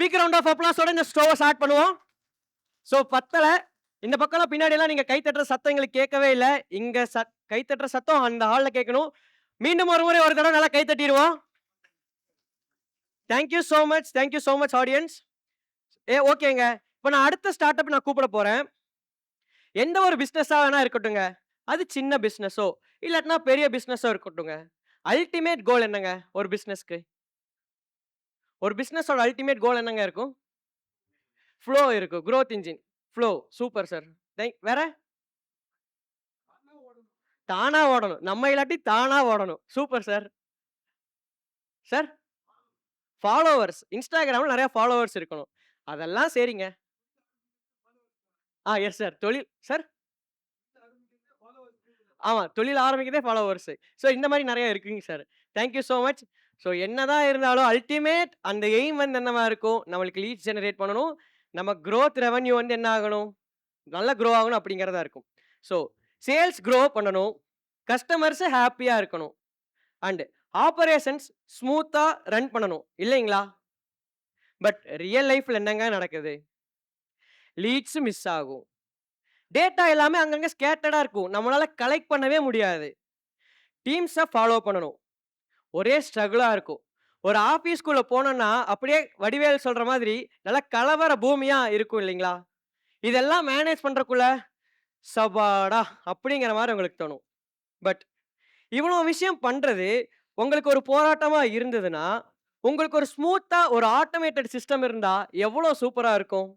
Big round of அப்ளாஸோட இந்த ஸ்டோவை start பண்ணுவோம். So பத்தல இந்த பக்கம்லாம் பின்னாடிலாம் நீங்க கை தட்டுற சத்தம் எங்களுக்கு கேட்கவே இல்லை. இங்க கை தட்டுற சத்தம் அந்த ஹாலில் கேட்கணும். மீண்டும் ஒரு முறை ஒரு தடவை நல்லா கை தட்டிடுவோம். Thank you so much audience. ஓகேங்க. இப்போ நான் அடுத்த ஸ்டார்ட் அப் நான் கூப்பிட போறேன். எந்த ஒரு பிஸ்னஸாக வேணா இருக்கட்டுங்க. அது சின்ன பிஸ்னஸோ இல்லாட்டினா பெரிய பிஸ்னஸோ இருக்கட்டுங்க. அல்டிமேட் கோல் என்னங்க ஒரு பிஸ்னஸ்க்கு? ஒரு பிஸ்னஸோட அல்டிமேட் கோல் என்னங்க இருக்கும்? ஃப்ளோ இருக்கும். growth engine. Flow. Super sir. வேற? தானா ஓடணும். நம்ம இல்லாட்டி தானா ஓடணும். Super sir. சார்? ஃபாலோவர்ஸ். இன்ஸ்டாகிராம்ல நிறைய ஃபாலோவர்ஸ் இருக்கணும். அதெல்லாம் சரிங்க. Yes sir. தொழில் சார்? ஆமா. தொழில் ஆரம்பிக்கிறதே ஃபாலோவர்ஸ். ஸோ இந்த மாதிரி நிறைய இருக்குங்க sir. Thank you so much. So என்னதான் இருந்தாலும் அல்டிமேட் அந்த எய்ம் வந்து என்னவா இருக்கும்? நம்மளுக்கு லீட்ஸ் ஜெனரேட் பண்ணணும். நம்ம growth ரெவென்யூ வந்து என்ன ஆகணும்? நல்லா க்ரோ ஆகணும் அப்படிங்கிறதா இருக்கும். ஸோ சேல்ஸ் க்ரோ பண்ணணும். கஸ்டமர்ஸ் ஹாப்பியா இருக்கணும். அண்ட் ஆப்பரேஷன்ஸ் ஸ்மூத்தா ரன் பண்ணணும். இல்லைங்களா? பட் ரியல் லைஃப்ல என்னங்க நடக்குது? லீட்ஸ் மிஸ் ஆகும். டேட்டா எல்லாமே அங்கங்க ஸ்கேட்டர்டா இருக்கும். நம்மளால கலெக்ட் பண்ணவே முடியாது. டீம்ஸை ஃபாலோ பண்ணணும். ஒரே ஸ்ட்ரகிளா இருக்கும். ஒரு ஆஃபீஸ்க்குள்ள போனோம்னா அப்படியே வடிவேல் சொல்ற மாதிரி நல்லா கலவர பூமியா இருக்கும் இல்லைங்களா? இதெல்லாம் மேனேஜ் பண்றக்குள்ள சபாடா அப்படிங்கிற மாதிரி உங்களுக்கு தோணும். பட் இவ்வளோ விஷயம் பண்றது உங்களுக்கு ஒரு போராட்டமா இருந்ததுன்னா, உங்களுக்கு ஒரு ஸ்மூத்தா ஒரு ஆட்டோமேட்டட் சிஸ்டம் இருந்தா எவ்வளோ சூப்பரா இருக்கும்.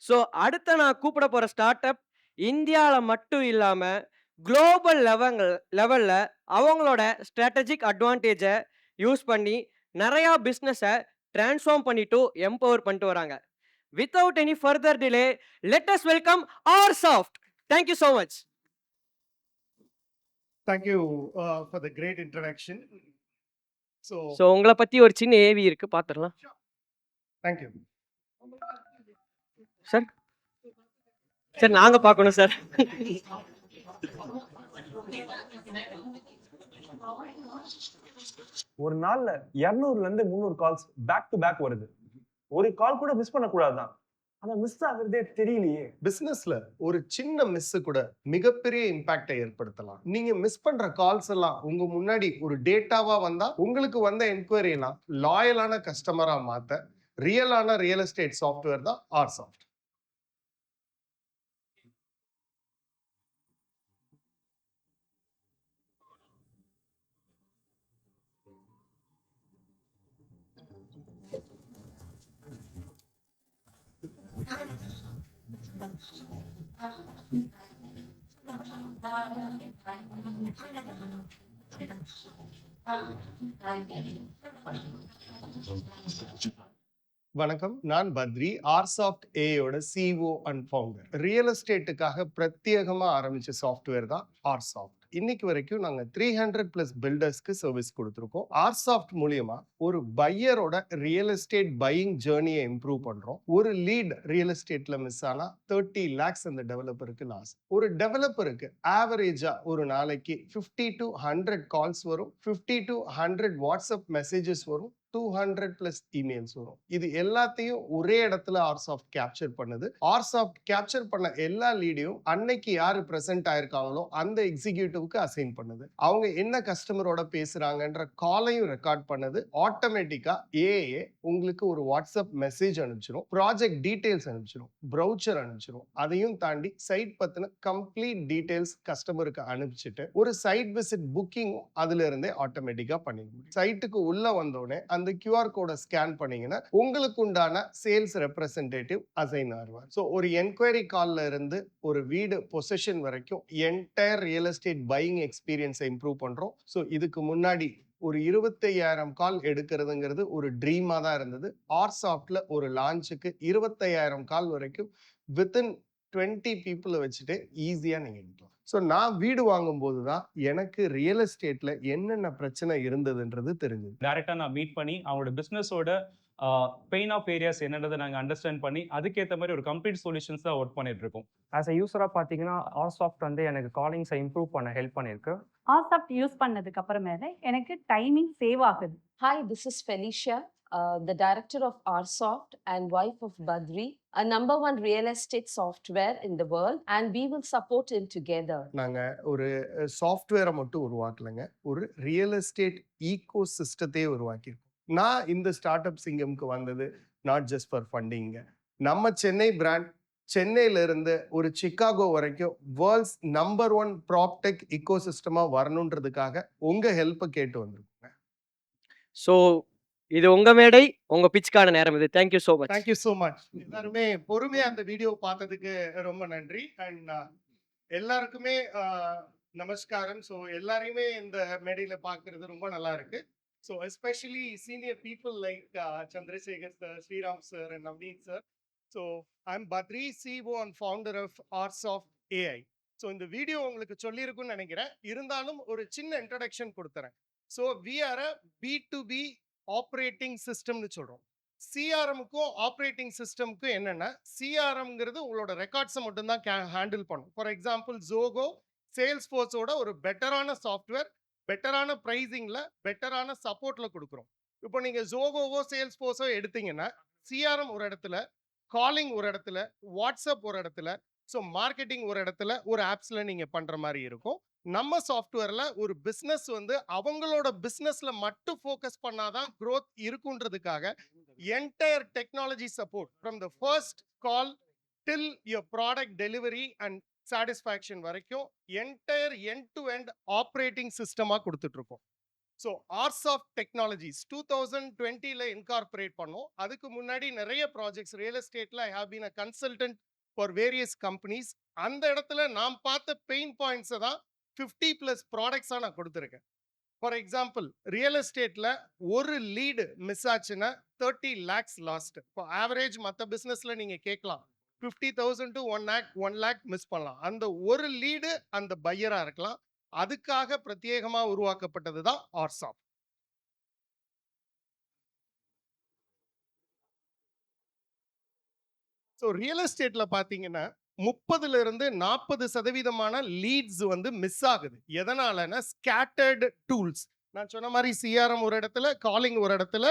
ஸோ அடுத்த நான் கூப்பிட போற ஸ்டார்ட் அப் இந்தியால மட்டும் இல்லாம குளோபல் லெவல்ல அவங்களோட ஸ்ட்ராட்டஜிக் அட்வான்டேஜை யூஸ் பண்ணி நிறையா பிஸ்னஸை டிரான்ஸ்ஃபார்ம் பண்ணிட்டு எம்பவர் பண்ணிட்டு வராங்க. Without any further delay let us welcome RSoft. Thank you so much. Thank you for the great introduction. So உங்களை பற்றி ஒரு சின்ன ஏவி இருக்கு, பார்த்துடலாம். Thank you. சார் சார் நாங்கள் பார்க்கணும் சார். ஒரு நாள்ல 200ல இருந்து 300 கால்ஸ் பேக் டு பேக் வருது. ஒரு கால் கூட மிஸ் பண்ண கூடாதுதான். ஆனா மிஸ் ஆகுறதே தெரியலையே. பிசினஸ்ல ஒரு சின்ன மிஸ் கூட மிகப்பெரிய இம்பாக்டை ஏற்படுத்தலாம். நீங்க மிஸ் பண்ற கால்ஸ் எல்லாம் உங்க முன்னாடி ஒரு டேட்டாவா வந்தா உங்களுக்கு வந்த என்கொயரி எல்லாம் லாயலான கஸ்டமரா மாத்த ரியலான ரியல் எஸ்டேட் சாஃப்ட்வேர் தான் ஆர்சாஃப்ட். வணக்கம், நான் பத்ரி, ஆர்சாஃப்ட் ஏயோட சிஓ அண்ட் ஃபவுண்டர். ரியல் எஸ்டேட்டுக்காக பிரத்யேகமா ஆரம்பிச்ச சாஃப்ட்வேர் தான் ஆர்சாஃப்ட். இன்னைக்கு வரைக்கும் நாங்க 300+ பில்டர்ஸ்க்கு சர்வீஸ் கொடுத்துருக்கோம். ஆர்சாஃப்ட் மூலியமா ஒரு பையரோட ரியல் எஸ்டேட் பையிங் ஜேர்னியை இம்ப்ரூவ் பண்றோம். ஒரு லீட் ரியல் எஸ்டேட்ல மிஸ் ஆனா 30 lakhs அந்த டெவலப்பருக்கு லாஸ். ஒரு டெவலப்பருக்கு ஆவரேஜா ஒரு நாளைக்கு 50 to 100 கால்ஸ் வரும், 50 to 100 வாட்ஸ்அப் மெசேஜஸ் வரும், 200+ இமெயில்ஸ் வரும். இது எல்லாத்தையும் ஒரே இடத்துல ஆர்சாஃப்ட் கேப்சர் பண்ணுது. ஆர்சாஃப்ட் கேப்சர் பண்ண எல்லா லீடையும் அன்னைக்கு யாரு பிரசன்ட் ஆயிருக்காங்களோ அந்த எக்ஸிக்யூட்டிவ்க்கு அசைன் பண்ணுது. அவங்க என்ன கஸ்டமரோட பேசுறாங்கன்ற காலையும் ரெக்கார்ட் பண்ணுது. ஆட்டோமேட்டிக்கா ஏஏ உங்களுக்கு ஒரு வாட்ஸ்அப் மெசேஜ் அனுப்பிச்சிடும், ப்ராஜெக்ட் டீடைல்ஸ் அனுப்பிச்சிடும், ப்ரௌச்சர் அனுப்பிச்சிடும். அதையும் தாண்டி சைட் பத்தின கம்ப்ளீட் டீடைல்ஸ் கஸ்டமருக்கு அனுப்பிச்சிட்டு ஒரு சைட் விசிட் புக்கிங் அதுல இருந்தே ஆட்டோமேட்டிக்கா பண்ணிடும். சைட்டுக்கு உள்ள வந்தோடனே அந்த QR கோடை ஸ்கேன் பண்ணீங்கன்னா உங்களுக்கு உண்டான சேல்ஸ் ரெப்ரசன்டேட்டிவ் அசைன் ஆவார். ஸோ ஒரு என்கொயரி கால்ல இருந்து ஒரு வீடு பொசிஷன் வரைக்கும் என்டையர் ரியல் எஸ்டேட் பையிங் எக்ஸ்பீரியன்ஸை இம்ப்ரூவ் பண்றோம். ஸோ இதுக்கு முன்னாடி ஒரு 25,000 கால் எடுக்கிறதுங்கிறது ஒரு ட்ரீமா தான் இருந்தது. ஆர்சாஃப்ட்ல ஒரு லான்ச்சுக்கு 25,000 கால் வரைக்கும் வித்தின் 20 பீப்புளை வச்சுட்டு ஈஸியா நீங்க எடுக்கலாம். ஸோ நான் வீடு வாங்கும்போது தான் எனக்கு ரியல் எஸ்டேட்ல என்னென்ன பிரச்சனை இருந்ததுன்றது தெரிஞ்சது. டைரக்டா நான் மீட் பண்ணி அவங்களோட பிசினஸோட பெயின் ஆஃப் ஏரியாஸ் என்னன்றதை நாங்கள் அண்டர்ஸ்டாண்ட் பண்ணி அதுக்கேற்ற மாதிரி ஒரு கம்ப்ளீட் சொல்யூஷன்ஸ் தான் ஒர்க் பண்ணிட்டு இருக்கோம். ஆஸ் அ யூஸராக பார்த்தீங்கன்னா ஆர்சாஃப்ட் வந்து எனக்கு காலிங்ஸை இம்ப்ரூவ் பண்ண ஹெல்ப் பண்ணியிருக்கு. ஆர்சாஃப்ட் யூஸ் பண்ணதுக்கு அப்புறமேல எனக்கு டைமிங் சேவ் ஆகுது. Hi, this is Felicia. the director of RSoft and wife of Badri, a #1 real estate software in the world, and we will support him together. நாங்க ஒரு சாஃப்ட்வேரை மட்டும் உருவாக்கலைங்க. ஒரு ரியல் எஸ்டேட் ஈகோ சிஸ்டத்தையே உருவாக்கியிருக்கோம். நான் இந்த ஸ்டார்ட் அப் சிங்கம்க்கு வந்தது not just for ஃபண்டிங்க. நம்ம Chennai brand சென்னையில இருந்து ஒரு சிகாகோ வரைக்கும் வேர்ல்ட்ஸ் #1 ப்ராப்டெக் ஈகோ சிஸ்டமா வரணுன்றதுக்காக உங்க ஹெல்ப்பை கேட்டு வந்திருக்கோங்க. ஸோ இது உங்க மேடை, உங்க பிட்ச்க்கான நேரம் இது. Thank you so much. Thank you so much. எல்லாருமே பொறுமையா அந்த வீடியோ பார்த்ததுக்கு ரொம்ப நன்றி. அண்ட் எல்லாருக்குமே நமஸ்காரம். ஸோ எல்லாரையுமே இந்த மேடையில பார்க்கறது ரொம்ப நல்லா இருக்கு. So especially senior people like Chandrasekhar sir, Sriram sir and Naveen sir. So I'm Badri, CEO and founder of RSoft AI. So இந்த வீடியோ உங்களுக்கு சொல்லியிருக்குன்னு நினைக்கிறேன். இருந்தாலும் ஒரு சின்ன இன்ட்ரடக்ஷன் கொடுத்துறேன். So we are a B2B operating சிஸ்டம்னு சொல்றோம். சிஆர்எம்க்கும் ஆப்ரேட்டிங் சிஸ்டம்க்கும் என்னன்னா, சிஆர்எம்ங்கிறது உங்களோட ரெக்கார்ட்ஸை மட்டும்தான் ஹேண்டில் பண்ணும். ஃபார் எக்ஸாம்பிள் ஜோகோ சேல்ஸ்ஃபோர்ஸோட ஒரு பெட்டரான சாஃப்ட்வேர், பெட்டரான ப்ரைஸிங்ல, பெட்டரான சப்போர்ட்ல கொடுக்குறோம். இப்போ நீங்க ஜோகோவோ சேல்ஸ்ஃபோர்ஸோ எடுத்தீங்கன்னா, சிஆர்எம் ஒரு இடத்துல, காலிங் ஒரு இடத்துல, வாட்ஸ்அப் ஒரு இடத்துல, ஸோ மார்க்கெட்டிங் ஒரு இடத்துல, ஒரு ஆப்ஸ்ல நீங்க பண்ற மாதிரி இருக்கும். நம்ம சாஃப்ட்வேர்ல ஒரு பிசினஸ் வந்து அவங்களோட பிசினஸ்ல மட்டும் ஃபோக்கஸ் பண்ணாதான் growth இருக்குன்றதுக்காக entire technology support from the first call till your product delivery and satisfaction வரைக்கும் entire end to end operating சிஸ்டமா கொடுத்துட்டு இருக்கோம். ஸோ ஆர்சாஃப்ட் டெக்னாலஜிஸ் 2020ல இன்கார்பரேட் பண்ணோம். அதுக்கு முன்னாடி நிறைய ப்ராஜெக்ட்ஸ் ரியல் எஸ்டேட்ல I have been a consultant for various companies. அந்த இடத்துல நாம் பார்த்த பெயின் பாயிண்ட்ஸை தான் 50+ ப்ராடக்ட்ஸாக நான் கொடுத்துருக்கேன். ஃபார் எக்ஸாம்பிள் ரியல் எஸ்டேட்ல ஒரு லீடு மிஸ் ஆச்சுன்னா 30 lakhs லாஸ்ட். இப்போ ஆவரேஜ் மற்ற பிஸ்னஸ்ல நீங்க கேட்கலாம் 50,000 to 1 lakh மிஸ் பண்ணலாம். அந்த ஒரு லீடு அந்த பையரா இருக்கலாம். அதுக்காக பிரத்யேகமா உருவாக்கப்பட்டது தான் ஆர்சாஃப்ட். ஸோ ரியல் எஸ்டேட்ல பார்த்தீங்கன்னா 30% லீட்ஸ் வந்து மிஸ் ஆகுது. எதனாலன்னா ஸ்கேட்டர்டு டூல்ஸ். நான் சொன்ன மாதிரி சிஆர்எம் ஒரு இடத்துல, காலிங் ஒரு இடத்துல,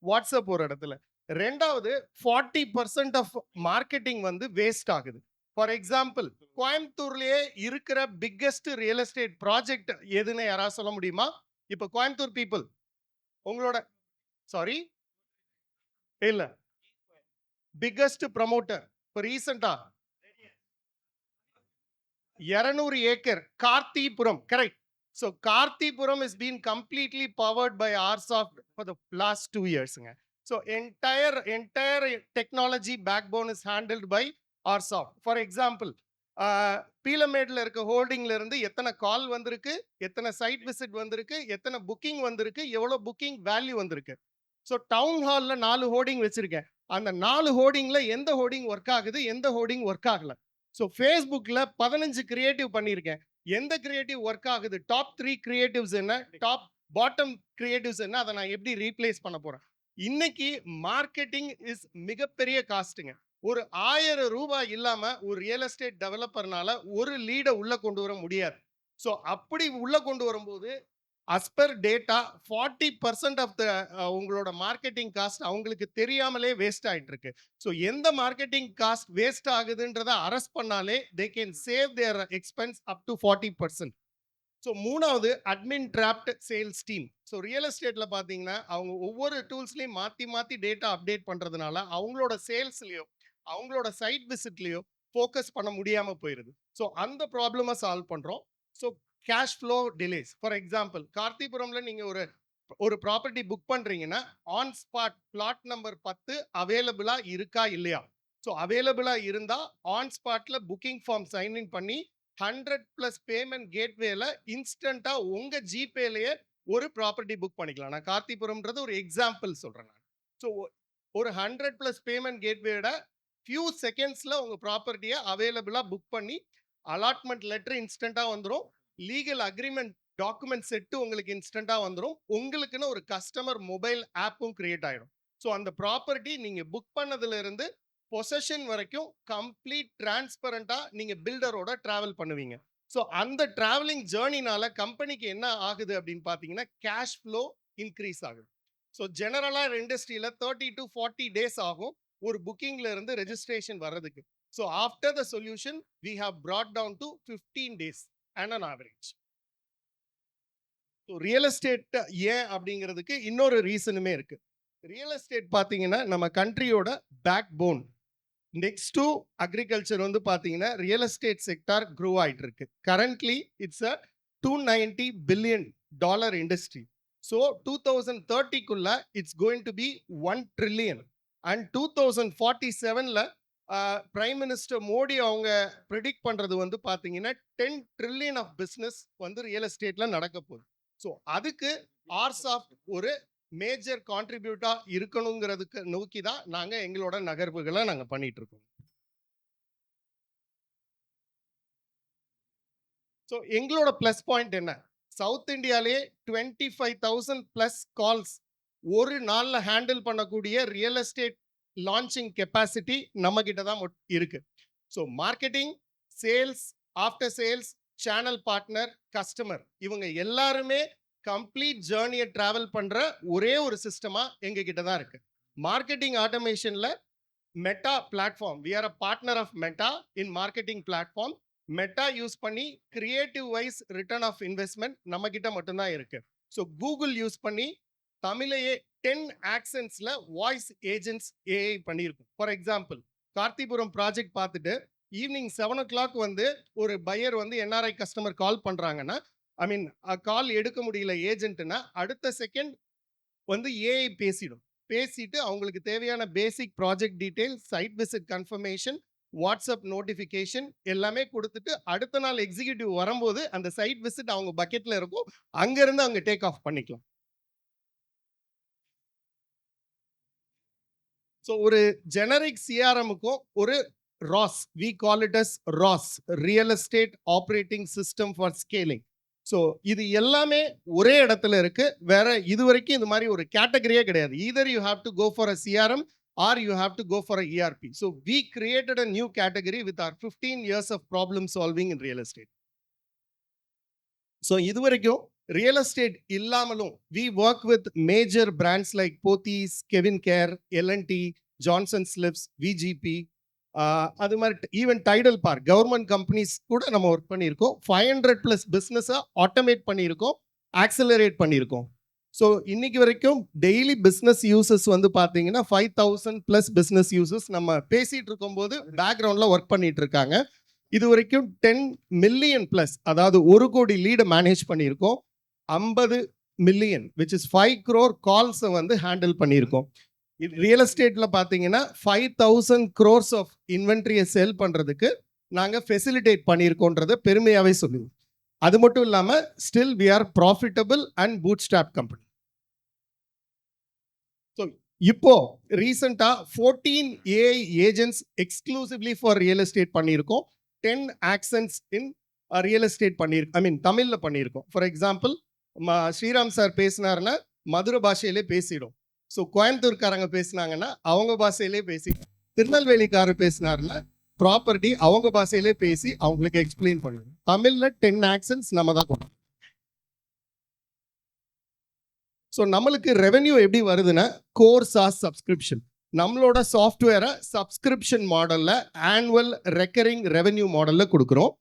வாட்ஸ்அப் ஒரு இடத்துல. ரெண்டாவது 40% ஆஃப் மார்க்கெட்டிங் வந்து வேஸ்ட் ஆகுது. ஃபார் எக்ஸாம்பிள் கோயம்புத்தூர்லயே இருக்கிற பிக்கெஸ்ட் ரியல் எஸ்டேட் ப்ராஜெக்ட் எதுன்னு யாராவது சொல்ல முடியுமா? இப்போ கோயம்புத்தூர் பீப்புள் உங்களோட சாரி இல்ல பிக்கெஸ்ட் ப்ரமோட்டர் இப்போ ரீசெண்டா 200 acre Karthipuram, correct. So Karthipuram is being completely powered by RSoft for the last 2 yearsங்க. So entire technology backbone is handled by RSoft. For example, பீலமேட்ல இருக்க ஹோல்டிங்ல இருந்து எத்தனை கால் வந்திருக்கு, எத்தனை சைட் விசிட் வந்திருக்கு, எத்தனை புக்கிங் வந்திருக்கு, எவ்வளவு புக்கிங் வேல்யூ வந்திருக்கு. ஸோ டவுன் ஹால்ல 4 ஹோர்டிங் வச்சிருக்கேன். அந்த 4 ஹோர்டிங்ல எந்த ஹோர்டிங் ஒர்க் ஆகுது, எந்த ஹோர்டிங் ஒர்க் ஆகல. ஸோ ஃபேஸ்புக்ல 15 கிரியேட்டிவ் பண்ணியிருக்கேன். எந்த கிரியேட்டிவ் ஒர்க் ஆகுது, டாப் 3 கிரியேட்டிவ்ஸ் என்ன, டாப் பாட்டம் கிரியேட்டிவ்ஸ் என்ன, அதை நான் எப்படி ரீப்ளேஸ் பண்ண போறேன். இன்னைக்கு மார்க்கெட்டிங் இஸ் மிகப்பெரிய காஸ்ட்டுங்க. ஒரு 1000 ரூபாய் இல்லாம ஒரு ரியல் எஸ்டேட் டெவலப்பர்னால ஒரு லீடை உள்ள கொண்டு வர முடியாது. ஸோ அப்படி உள்ள கொண்டு வரும்போது as per data 40% of the உங்களோட மார்க்கெட்டிங் காஸ்ட் அவங்களுக்கு தெரியாமலே வேஸ்ட் ஆயிட்டு இருக்கு. ஸோ எந்த மார்க்கெட்டிங் காஸ்ட் வேஸ்ட் ஆகுதுன்றதை அரெஸ்ட் பண்ணாலே they can save their expense up to 40%. So மூணாவது admin draft sales team. So real எஸ்டேட்ல பார்த்தீங்கன்னா அவங்க ஒவ்வொரு டூல்ஸ்லையும் மாற்றி மாற்றி டேட்டா அப்டேட் பண்ணுறதுனால அவங்களோட சேல்ஸ்லையோ அவங்களோட சைட் விசிட்லையோ ஃபோக்கஸ் பண்ண முடியாமல் போயிடுது. ஸோ அந்த ப்ராப்ளமை சால்வ் பண்ணுறோம். So cash flow delays. For example கார்த்திபுரம்ல நீங்க ஒரு ப்ராப்பர்ட்டி புக் பண்றீங்கன்னா ஆன் ஸ்பாட் பிளாட் நம்பர் 10 அவைலபிளா இருக்கா இல்லையா. ஸோ அவைலபிளா இருந்தா ஆன் ஸ்பாட்ல புக்கிங் ஃபார்ம் சைன் இன் பண்ணி 100+ பேமெண்ட் கேட்வேல இன்ஸ்டன்டா உங்க ஜிபேலயே ஒரு ப்ராப்பர்ட்டி புக் பண்ணிக்கலாம். நான் கார்த்திபுரம்ன்றது ஒரு எக்ஸாம்பிள் சொல்றேன் நான். ஸோ ஒரு 100+ பேமெண்ட் கேட்வேட ஃபியூ செகண்ட்ஸ்ல உங்க ப்ராப்பர்ட்டியை அவைலபிளா புக் பண்ணி அலாட்மெண்ட் லெட்டர் இன்ஸ்டன்டா வந்துடும். லீகல் அக்ரிமெண்ட் டாக்குமெண்ட் செட்டு உங்களுக்கு இன்ஸ்டன்டா வந்துடும். உங்களுக்குன்னு ஒரு கஸ்டமர் மொபைல் ஆப்பும் கிரியேட் ஆயிடும். ஸோ அந்த ப்ராப்பர்ட்டி நீங்க புக் பண்ணதுல இருந்து பொசஷன் வரைக்கும் கம்ப்ளீட் டிரான்ஸ்பரண்டா நீங்க பில்டரோட டிராவல் பண்ணுவீங்க. ஸோ அந்த டிராவலிங் ஜேர்னினால கம்பெனிக்கு என்ன ஆகுது அப்படின்னு பார்த்தீங்கன்னா கேஷ் ஃப்ளோ இன்க்ரீஸ் ஆகுது. ஸோ ஜெனரலாக இண்டஸ்ட்ரியில் 30 to 40 days ஆகும் ஒரு புக்கிங்ல இருந்து ரெஜிஸ்ட்ரேஷன் வர்றதுக்கு. So after the solution we have brought down to 15 days and an average. So real estate ஏன் அப்படிங்கிறதுக்கு இன்னொரு ரீசனுமே இருக்கு. ரியல் எஸ்டேட் பார்த்தீங்கன்னா நம்ம கண்ட்ரியோட backbone. Next to agriculture வந்து பார்த்தீங்கன்னா ரியல் எஸ்டேட் செக்டார் க்ரோ ஆயிட்டு இருக்கு. Currently it's a $290 billion industry. So 2030க்குள்ள it's going to be 1 trillion. And 2047ல பிரைம் மினிஸ்டர் மோடி அவங்க ப்ரிடிக்ட் பண்றது வந்து பார்த்தீங்கன்னா 10 trillion ஆஃப் பிஸ்னஸ் வந்து ரியல் எஸ்டேட்ல நடக்க போகுது. ஸோ அதுக்கு ஆர்சாஃப்ட் ஒரு மேஜர் கான்ட்ரிபியூட்டா இருக்கணுங்கிறதுக்கு நோக்கி தான் நாங்க எங்களோட நகர்வுகளை நாங்க பண்ணிட்டு இருக்கோம். ஸோ எங்களோட பிளஸ் பாயிண்ட் என்ன? சவுத் இந்தியாலே 25,000 பிளஸ் கால்ஸ் ஒரு நாள்ல ஹேண்டில் பண்ணக்கூடிய ரியல் எஸ்டேட் லான்ச்சிங் கெப்பாசிட்டி நம்ம கிட்ட தான் இருக்கு. So marketing, sales, after sales, channel partner, customer இவங்க எல்லாருமே கம்ப்ளீட் ஜேர்னியை டிராவல் பண்ற ஒரே ஒரு சிஸ்டமா எங்க கிட்ட தான் இருக்கு. மார்க்கெட்டிங் ஆட்டோமேஷன்ல Meta platform, we are a partner of Meta in marketing platform. Meta use பண்ணி creative wise return of investment நம்ம கிட்ட மட்டும்தான் இருக்கு. ஸோ கூகுள் யூஸ் பண்ணி தமிழையே 10 ஆக்சன்ஸ்ல வாய்ஸ் ஏஜென்ட்ஸ் ஏஐ பண்ணியிருக்கும். ஃபார் எக்ஸாம்பிள் கார்த்திபுரம் ப்ராஜெக்ட் பார்த்துட்டு ஈவினிங் 7 o'clock வந்து ஒரு பையர் வந்து என்ஆர்ஐ கஸ்டமர் கால் பண்றாங்கன்னா, ஐ மீன் கால் எடுக்க முடியல ஏஜென்ட்னா, அடுத்த செகண்ட் வந்து ஏஐ பேசிட்டு அவங்களுக்கு தேவையான basic project detail, site visit confirmation, WhatsApp notification எல்லாமே கொடுத்துட்டு அடுத்த நாள் எக்ஸிக்யூட்டிவ் வரும்போது அந்த சைட் விசிட் அவங்க பக்கெட்ல இருக்கும், அங்கிருந்து அவங்க டேக் ஆஃப் பண்ணிக்கலாம். ஸோ ஒரு ஜெனரிக் சிஆர்எம்முக்கும் ஒரு ROS, we call it as ROS, Real Estate Operating System for Scaling. So இது எல்லாமே ஒரே இடத்துல இருக்கு. வேற இது வரைக்கும் இந்த மாதிரி ஒரு கேட்டகரியே கிடையாது. either you have to go for a CRM or you have to go for a ERP. So we created a new category with our 15 years of problem solving in real estate. So இது வரைக்கும் real estate இல்லாமலும் we work with major brands like Pothys, Kevin Care, L&T, Johnson Slips, VGP, அது மாதிரி even Tidel Park government companies கூட நம்ம work பண்ணியிருக்கோம். 500+ பிஸ்னஸை automate பண்ணியிருக்கோம், ஆக்சலரேட் பண்ணியிருக்கோம். ஸோ இன்னைக்கு வரைக்கும் டெய்லி பிஸ்னஸ் யூசர்ஸ் வந்து பார்த்தீங்கன்னா 5,000+ பிஸ்னஸ் யூசர்ஸ் நம்ம பேசிட்டு இருக்கும்போது பேக்ரவுண்டில் ஒர்க் பண்ணிட்டு இருக்காங்க. இது வரைக்கும் 10 million+, அதாவது 1 கோடி லீடை மேனேஜ் பண்ணியிருக்கோம். 50 million which is 5 crore கால்ஸை வந்து ஹேண்டில் பண்ணியிருக்கோம். ரியல் எஸ்டேட்ல பார்த்தீங்கன்னா 5,000 crores ஆஃப் இன்வென்ட்ரியை சேல் பண்றதுக்கு நாங்கள் ஃபெசிலிட்டேட் பண்ணியிருக்கோன்றதை பெருமையாகவே சொல்லுவோம். அது மட்டும் இல்லாமல் still we are profitable and bootstrap company. So இப்போ ரீசெண்டாக 14 AI agents exclusively for real estate பண்ணியிருக்கோம். 10 ஆக்சன்ஸ் இன் ரியல் எஸ்டேட் பண்ணியிருக்கோம், ஐ மீன் தமிழில் பண்ணியிருக்கோம். ஃபார் எக்ஸாம்பிள் ஸ்ரீராம் சார் பேசினாருன்னா மதுரை பாஷையிலே பேசிடும். ஸோ கோயம்புத்தூர்காரங்க பேசினாங்கன்னா அவங்க பாஷையிலே பேசி, திருநெல்வேலிக்காரர் பேசினாருன்னா ப்ராப்பர்ட்டி அவங்க பாஷையிலே பேசி அவங்களுக்கு எக்ஸ்பிளைன் பண்ணுவோம். தமிழ்ல 10 ஆக்சன்ஸ் நம்ம தான் கொடுப்போம். ஸோ நம்மளுக்கு ரெவென்யூ எப்படி வருதுன்னா கோர் சாஸ் சப்ஸ்கிரிப்ஷன். நம்மளோட சாஃப்ட்வேரை சப்ஸ்கிரிப்ஷன் மாடலில் ஆனுவல் ரெக்கரிங் ரெவென்யூ மாடலில் கொடுக்குறோம்.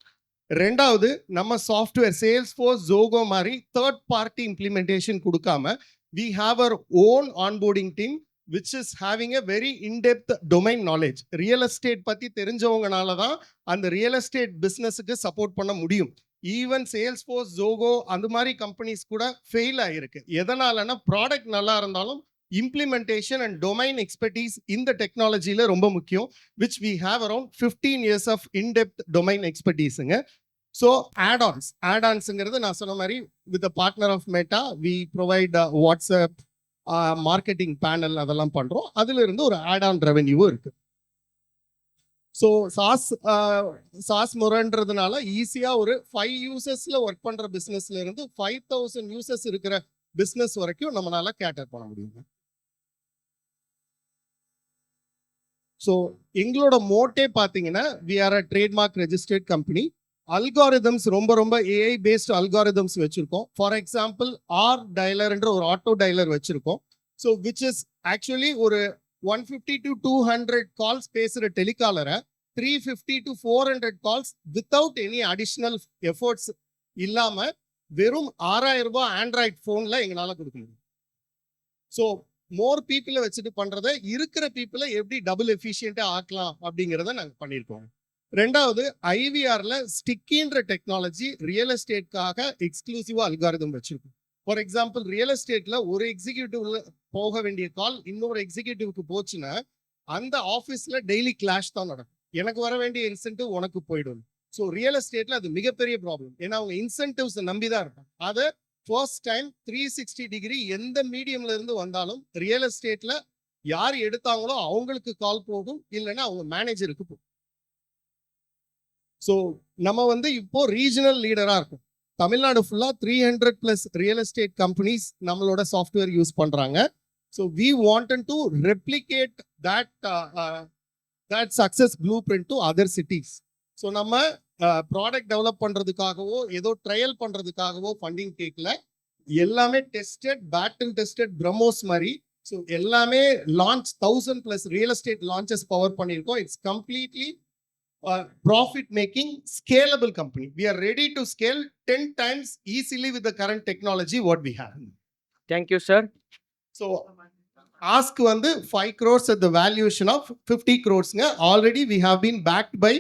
ரெண்டாவது நம்ம சாஃப்ட்வேர் சேல்ஸ்ஃபோர்ஸ், ஜோகோ மாதிரி தேர்ட் பார்ட்டி இம்ப்ளிமெண்டேஷன் கொடுக்காம we have our own onboarding team which is having a very in-depth domain knowledge. Real estate பற்றி தெரிஞ்சவங்கனால தான் அந்த ரியல் எஸ்டேட் பிஸ்னஸுக்கு சப்போர்ட் பண்ண முடியும். ஈவன் சேல்ஸ்ஃபோர்ஸ், ஜோகோ அந்த மாதிரி கம்பெனிஸ் கூட ஃபெயில் ஆகிருக்கு. எதனாலன்னா ப்ராடக்ட் நல்லா இருந்தாலும் இம்ப்ளிமெண்டேஷன் அண்ட் டொமைன் எக்ஸ்பர்டீஸ் இந்த டெக்னாலஜியில் ரொம்ப முக்கியம், which we have around 15 years of in-depth domain expertise-ங்க. ஸோ ஆடான்ஸுங்கிறது நான் சொன்ன மாதிரி with partner of Meta we provide WhatsApp, marketing panel அதெல்லாம் பண்ணுறோம். அதுல இருந்து ஒரு ஆட்-ஆன் ரெவென்யூவும் இருக்கு. ஸோ சாஸ் முறைன்றதுனால ஈஸியாக ஒரு 5 users ஒர்க் பண்ணுற பிஸ்னஸ்ல இருந்து 5,000 users இருக்கிற பிஸ்னஸ் வரைக்கும் நம்மளால கேட்டர் பண்ண முடியும். ஸோ எங்களோட மோட்டே பார்த்தீங்கன்னா we are a trademark registered company. Algorithms ரொம்ப ஏஐ பேஸ்ட் அல்காரிதம்ஸ் வச்சிருக்கோம். ஃபார் எக்ஸாம்பிள் ஆர் டயலர்ன்ற ஒரு ஆட்டோ டயலர் வச்சிருக்கோம். ஸோ விச் இஸ் ஆக்சுவலி ஒரு 150 to 200 கால்ஸ் பேசுகிற டெலிகாலரை 350 to 400 calls without any additional efforts இல்லாமல் வெறும் 6000 ரூபாய் ஆண்ட்ராய்ட் ஃபோனில் எங்களால் கொடுக்க முடியும். ஸோ மோர் பீப்புளை வச்சுட்டு பண்ணுறதை இருக்கிற பீப்புளை எப்படி டபுள் எஃபிஷியண்ட்டாக ஆக்கலாம் அப்படிங்கிறத நாங்கள் பண்ணியிருக்கோம். ரெண்டாவது ஐவிஆரில் ஸ்டிக்கின்ற டெக்னாலஜி ரியல் எஸ்டேட்காக எக்ஸ்க்ளூசிவாக அல்காரிதம் வச்சுருக்கோம். ஃபார் எக்ஸாம்பிள் ரியல் எஸ்டேட்டில் ஒரு எக்ஸிக்யூட்டிவ்ல போக வேண்டிய கால் இன்னொரு எக்ஸிக்யூட்டிவ்க்கு போச்சுன்னா அந்த ஆஃபீஸில் டெய்லி கிளாஷ் தான் நடக்கும். எனக்கு வர வேண்டிய இன்சென்டிவ் உனக்கு போயிடும். ஸோ ரியல் எஸ்டேட்டில் அது மிகப்பெரிய ப்ராப்ளம். ஏன்னா அவங்க இன்சென்டிவ்ஸ் நம்பி தான் இருப்பாங்க. அதை ஃபர்ஸ்ட் டைம் 360 டிகிரி எந்த மீடியம்ல இருந்து வந்தாலும் ரியல் எஸ்டேட்ல யார் எடுத்தாங்களோ அவங்களுக்கு கால் போகும், இல்லைன்னா அவங்க மேனேஜருக்கு போகும். ஸோ நம்ம வந்து இப்போ ரீஜனல் லீடரா இருக்கும். தமிழ்நாடு ஃபுல்லா 300+ ரியல் எஸ்டேட் கம்பெனிஸ் நம்மளோட சாஃப்ட்வேர் யூஸ் பண்றாங்க. So we wanted to replicate that success blueprint to other cities. ஸோ நம்ம ப்ராடக்ட் டெவலப் பண்றதுக்காகவோ ஏதோ ட்ரையல் பண்றதுக்காகவோ ஃபண்டிங் கேட்கல. எல்லாமே டெஸ்டட், பேட்டில் டெஸ்டட் பிரம்மோஸ் மாதிரி. ஸோ எல்லாமே launch 1000+ real estate launches power பண்ணியிருக்கோம். It's completely profit making scalable company. We are ready to scale 10 times easily with the current technology what we have. Thank you, sir. So ask வந்து 5 crores at the valuation of 50 crores. Already we have been backed by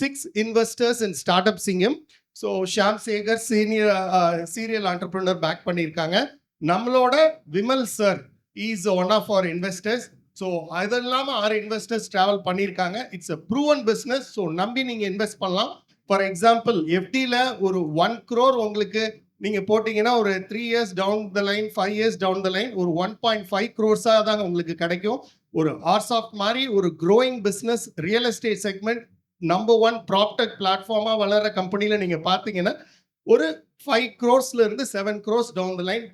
6 investors in Startup Singham. So Shyam Segar senior serial entrepreneur back பண்ணிருக்காங்க. நம்மளோட Vimal sir is one of our investors. So அது இல்லாமல் 6 investors travel பண்ணியிருக்காங்க. It's a proven business. So நம்பி நீங்கள் invest பண்ணலாம். For example எஃப்டியில் ஒரு 1 crore உங்களுக்கு நீங்கள் போட்டிங்கன்னா ஒரு 3 years down the line, 5 years down the line ஒரு 1.5 crores-ஆக தாங்க உங்களுக்கு கிடைக்கும். ஒரு ஆர்சாஃப்ட் மாதிரி ஒரு growing business real estate segment number 1 proptech பிளாட்ஃபார்மாக வளர்கிற கம்பெனியில் நீங்கள் பார்த்தீங்கன்னா ஒரு 5 crores-லேருந்து 7 crores down the line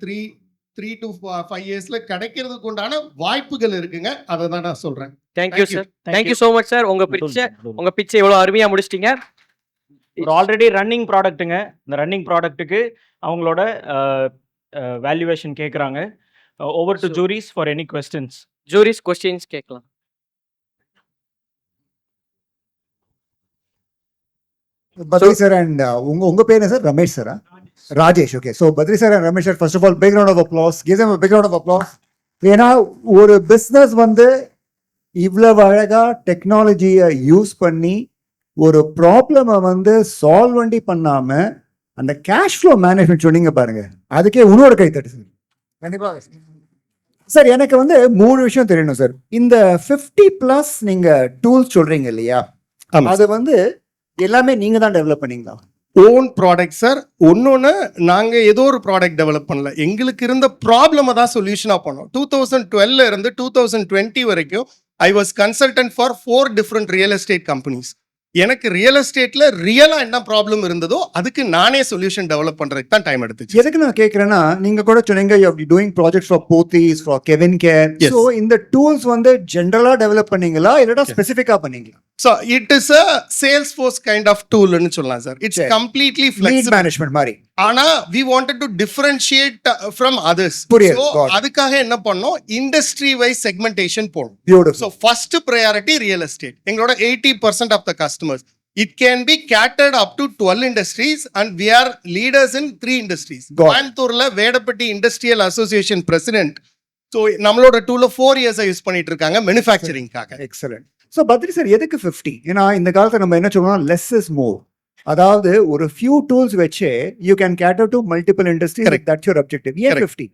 3 to 5 years-ல கிடைக்கிறதுக்கு உண்டான வாய்ப்புகள் இருக்குங்க. அதை தான் நான் சொல்றேன். Thank you, sir. Thank you so much, sir. உங்க பிட்சை இவ்வளவு அருமையா முடிச்சிட்டீங்க. ஒரு ஆல்ரெடி ரன்னிங் ப்ராடக்ட்டுங்க. இந்த ரன்னிங் ப்ராடக்ட்டுக்கு அவங்களோட வேல்யூவேஷன் கேட்குறாங்க. Over to juries for any questions. Juries questions கேட்கலாம். Badri sir and உங்க பேர் என்ன சார்? ரமேஷ் சாரா? Rajesh. Okay. So Badri sir and Ramesh sir, first of all big round of applause. Give them a big round of applause. ஏன்னா ஒரு business வந்து இவ்வளவு அழகா டெக்னாலஜியை யூஸ் பண்ணி ஒரு ப்ராப்ளமை வந்து சால்வ் பண்ணி பண்ணாம அந்த கேஷ் ஃப்ளோ மேனேஜ்மெண்ட் சொன்னீங்க பாருங்க, அதுக்கே உன்னோட கை தட்டு சார். கண்டிப்பாக சார். எனக்கு வந்து 3 விஷயம் தெரியணும் சார். இந்த 50+ நீங்க டூல்ஸ் சொல்றீங்க இல்லையா, அது வந்து எல்லாமே நீங்க தான் டெவலப் பண்ணீங்களா? Own product sir. ஒன்னொன்னு நாங்க ஏதோ ஒரு ப்ராடக்ட் டெவலப் பண்ணல, எங்களுக்கு இருந்த ப்ராப்ளமை தான் சொல்யூஷனா பண்ணோம். 2012 இருந்து 2020 வரைக்கும் I was consultant for 4 different real estate companies. எனக்கு ரியல் எஸ்டேட்ல ரியலா என்ன ப்ராப்ளம் இருந்ததோ அதுக்கு நானே சொல்யூஷன் டெவலப் பண்றதுக்கு தான் டைம் எடுத்துச்சு. எதுக்கு நான் கேட்கறேன்னா, நீங்க கூட சொன்னீங்க you are doing projects for Pothys, for Kevin care. So இந்த டூல்ஸ் வந்து ஜெனரலா டெவலப் பண்ணீங்களா இல்லனா ஸ்பெசிஃபிக்கா பண்ணீங்களா? So it is a Salesforce kind of tool ன்னு சொல்லலாம் sir. It's completely flexible. Lead management மாதிரி. ஆனா we wanted to differentiate from others. புரியுது. So அதுக்காக என்ன பண்ணோம், industry wise segmentation போடும். Beautiful. So first priority real estate. எங்களோட 80% of the customers. It can be catered up to 12 industries and we are leaders in 3 industries. கோயம்புத்தூர்ல Vedapatti industrial association president. So நம்மளோட டூல 4 years use பண்ணிட்டு இருக்காங்க மேனுஃபேக்சரிங்காக. Excellent. So Badri sir, எதுக்கு 50? ஏன்னா இந்த காலத்தில் நம்ம என்ன சொல்றோம், லெஸ் இஸ் மோர். அதாவது ஒரு ஃபியூ டூல்ஸ் வச்சு you can cater to multiple industry. That's your objective. ஏன் 50?